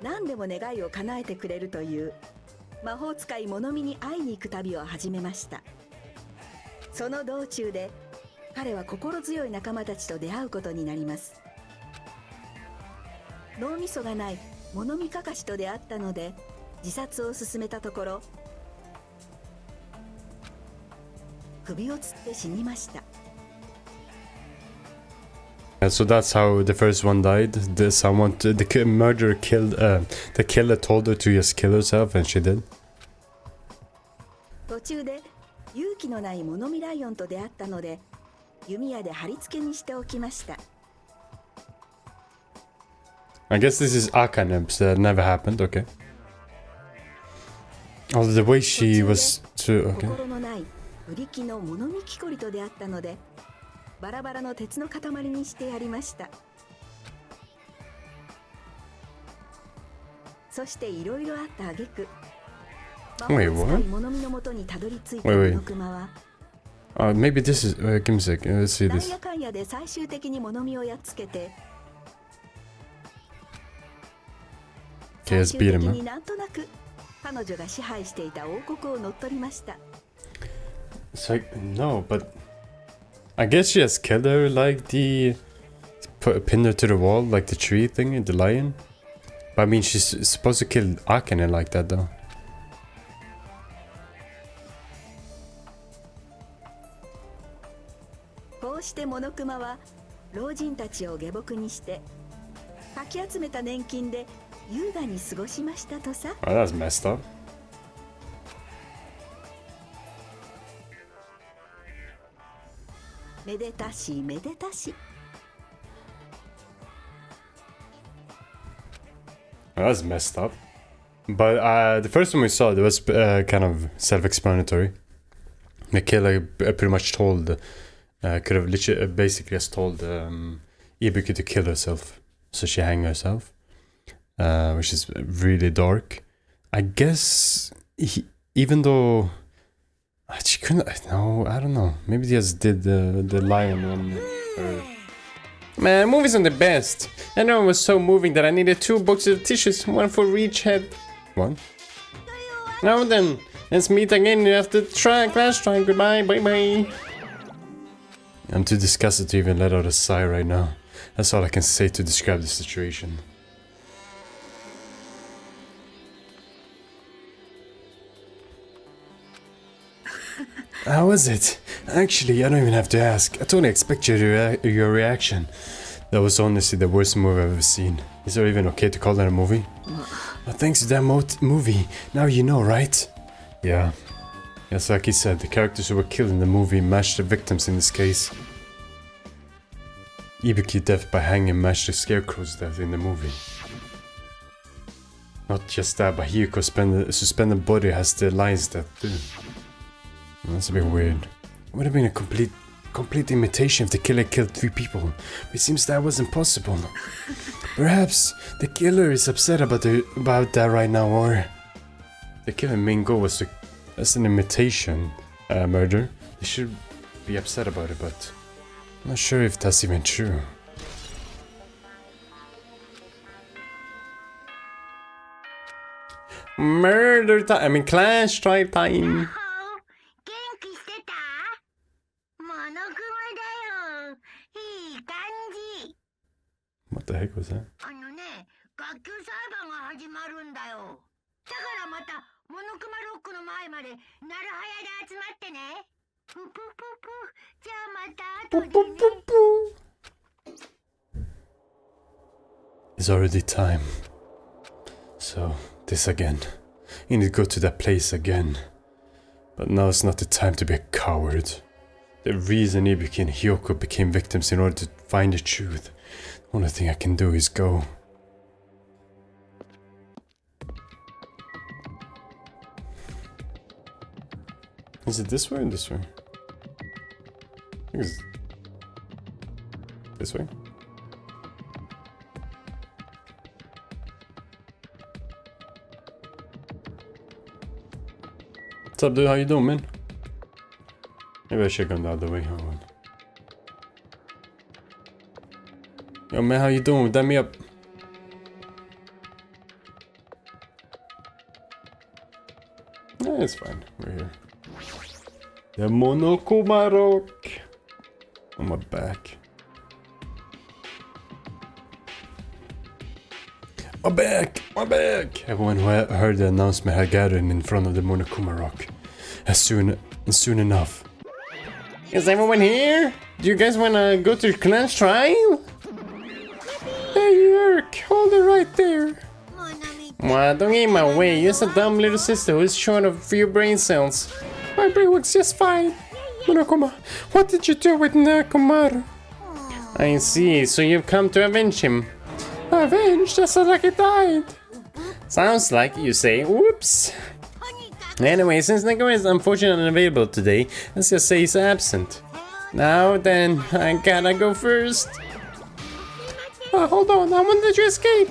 何でも願いを叶えてくれるという魔法使い物見に会いに行く旅を始めました。その道中で彼は心強い仲間たちと出会うことになります。脳みそがない物見かかしと出会ったので自殺を勧めたところ首をつって死にました。So that's how the first one died. The murderer killed. The killer told her to just kill herself, and she did. 途中で勇気のない物見ライオンと出会ったので弓矢で貼り付けにしておきました。I guess this is Akaneps that never happened. Okay. Oh, the way she was to. Okay. 心のないブリキの物見木こりと出会ったのでバラバラの鉄の塊にしてやりました。そしていろいろあった挙句魔法使い物見のもとにたどり着いたモノクマは Maybe this is. Give me a sec. Let's see なん this. やかんやで最終的に物見をやっつけて Okay, 最 let's 終 beat 的 him に up. なんとなく彼女が支配していた王国を乗っ取りました。 So no, but I guess she has killed her like pinned her to the wall like the tree thing, the lion. But I mean, she's supposed to kill Akane like that though. こうしてモノクマは老人たちを下僕にしてかき集めた年金で優雅に過ごしましたとさ。 Oh, that's messed up. めでたしめでたし。 Oh, that's messed up. But the first one we saw, it was kind of self-explanatory. The killer pretty much told, could have literally basically just told Ibuki to kill herself, so she hang herself, which is really dark. I guess even though she couldn't, no, I don't know. Maybe they just did the lion one. Man, movies are the best. I know it was so moving that I needed 2 boxes of tissues, one for each head. What? Now then, let's meet again after class try. Goodbye, bye bye. I'm too disgusted to even let out a sigh right now. That's all I can say to describe the situation. How was it? Actually, I don't even have to ask. I totally expect your reaction. That was honestly the worst movie I've ever seen. Is it even okay to call that a movie? Well, thanks to that movie, now you know, right? Yeah. Yes, like he said, the characters who were killed in the movie matched the victims in this case. Ibuki death by hanging matched the Scarecrow's death in the movie. Not just that, but Hiyuko's suspended body has the lion's death too. That's a bit weird. It would have been a complete imitation if the killer killed 3 people. But it seems that wasn't possible. Perhaps the killer is upset about that right now, or the killer's main goal was to, as an imitation murder. They should be upset about it, but I'm not sure if that's even true. Murder time! I mean, Clash Strike time! What the heck was that? It's already time. So, this again. You need to go to that place again. But now it's not the time to be a coward. The reason Ibuki and Hyoko became victims in order to find the truth. The only thing I can do is go. Is it this way or this way? I think it's this way. What's up, dude? How you doing, man? Maybe I should go the other way. Hold on. Yo, man, how you doing? Damn me up. Yeah, it's fine. We're here. The Monokuma rock on my back. My back! My back! Everyone who heard the announcement had gathered in front of the Monokuma rock. Soon enough. Is everyone here? Do you guys wanna go to Clash trial? Hey, Yerk, hold it right there. Well, don't get in my way. You're just a dumb little sister who's short of a few brain cells. My brain works just fine. Monokuma, what did you do with Nakamura? I see, so you've come to avenge him. Avenge? Just like he died. Sounds like you say, whoops. Anyway, since Nakamura is unfortunately unavailable today, let's just say he's absent. Now then, I gotta go first. Hold on, how when did you escape?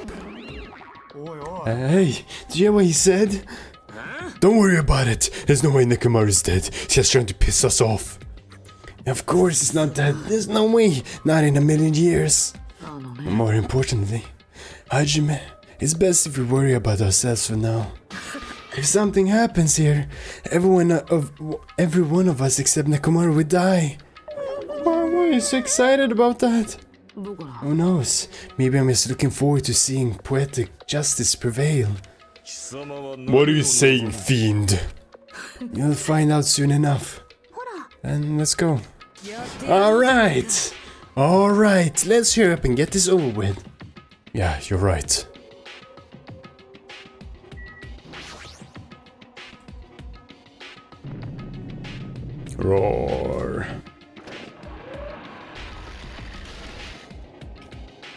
Hey, did you hear what he said? Don't worry about it. There's no way Nakamura's dead. He's just trying to piss us off. Of course he's not dead. There's no way. Not in a million years. More importantly, Hajime, it's best if we worry about ourselves for now. If something happens here, every one of us except Nakamura would die. Why are you so excited about that? Who knows? Maybe I'm just looking forward to seeing poetic justice prevail. What are you saying, fiend? You'll find out soon enough. And let's go. Alright! Alright, let's hurry up and get this over with. Yeah, you're right. Roar.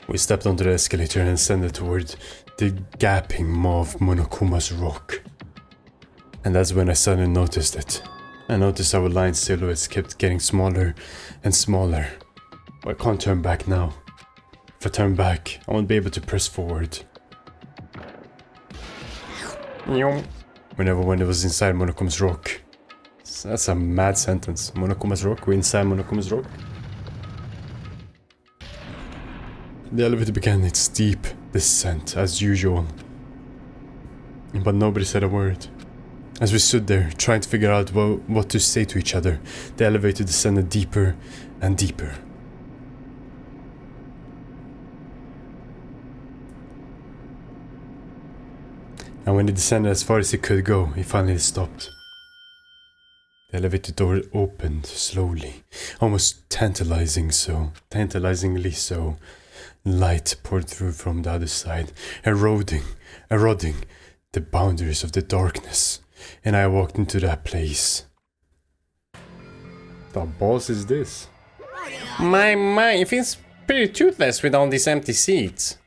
We stepped onto the escalator and ascended toward the gaping maw of Monokuma's rock. And that's when I suddenly noticed it. I noticed our line silhouettes kept getting smaller and smaller. But I can't turn back now. If I turn back, I won't be able to press forward. Whenever one was inside Monokuma's rock. That's a mad sentence. Monokuma's rock? We're inside Monokuma's rock? The elevator began its steep descent, as usual. But nobody said a word. As we stood there, trying to figure out what to say to each other, the elevator descended deeper and deeper. And when it descended as far as it could go, it finally stopped. The elevator door opened slowly, almost tantalizingly so. Light poured through from the other side, eroding the boundaries of the darkness. And I walked into that place. The boss is this? My, it feels pretty toothless with all these empty seats.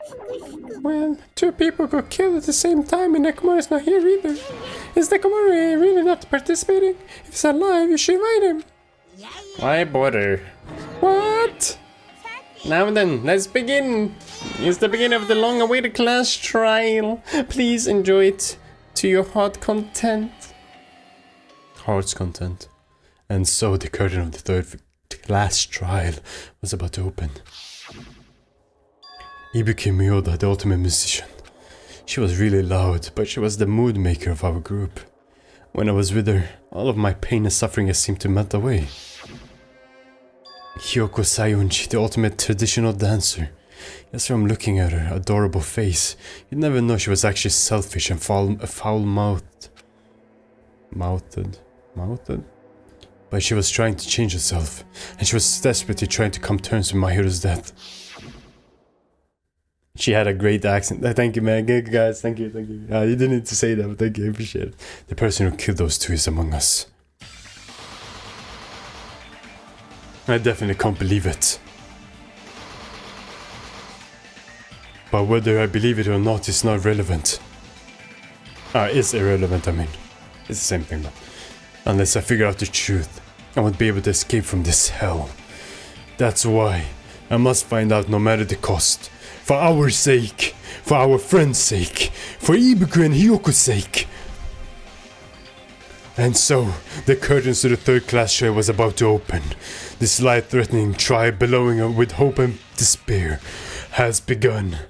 Well, 2 people got killed at the same time and Nekomaru's not here either. Is Nekomaru really not participating? If he's alive, you should invite him. Why bother? What? Now then, let's begin. It's the beginning of the long-awaited class trial. Please enjoy it to your heart's content. And so the curtain of the third class trial was about to open. Ibuki Miyoda, the ultimate musician. She was really loud, but she was the mood maker of our group. When I was with her, all of my pain and suffering has seemed to melt away. Hyoko Sayonji, the ultimate traditional dancer. Just from looking at her adorable face, you'd never know she was actually selfish and foul-mouthed. But she was trying to change herself, and she was desperately trying to come to terms with Mahiro's death. She had a great accent. Thank you, man. Good guys. Thank you. You didn't need to say that, but thank you. I appreciate it. The person who killed those 2 is among us. I definitely can't believe it. But whether I believe it or not is not relevant. It's irrelevant, I mean. It's the same thing, but unless I figure out the truth, I won't be able to escape from this hell. That's why I must find out no matter the cost. For our sake, for our friend's sake, for Ibuku and Hyoko's sake. And so, the curtains to the third class trial was about to open. This life-threatening trial bellowing with hope and despair has begun.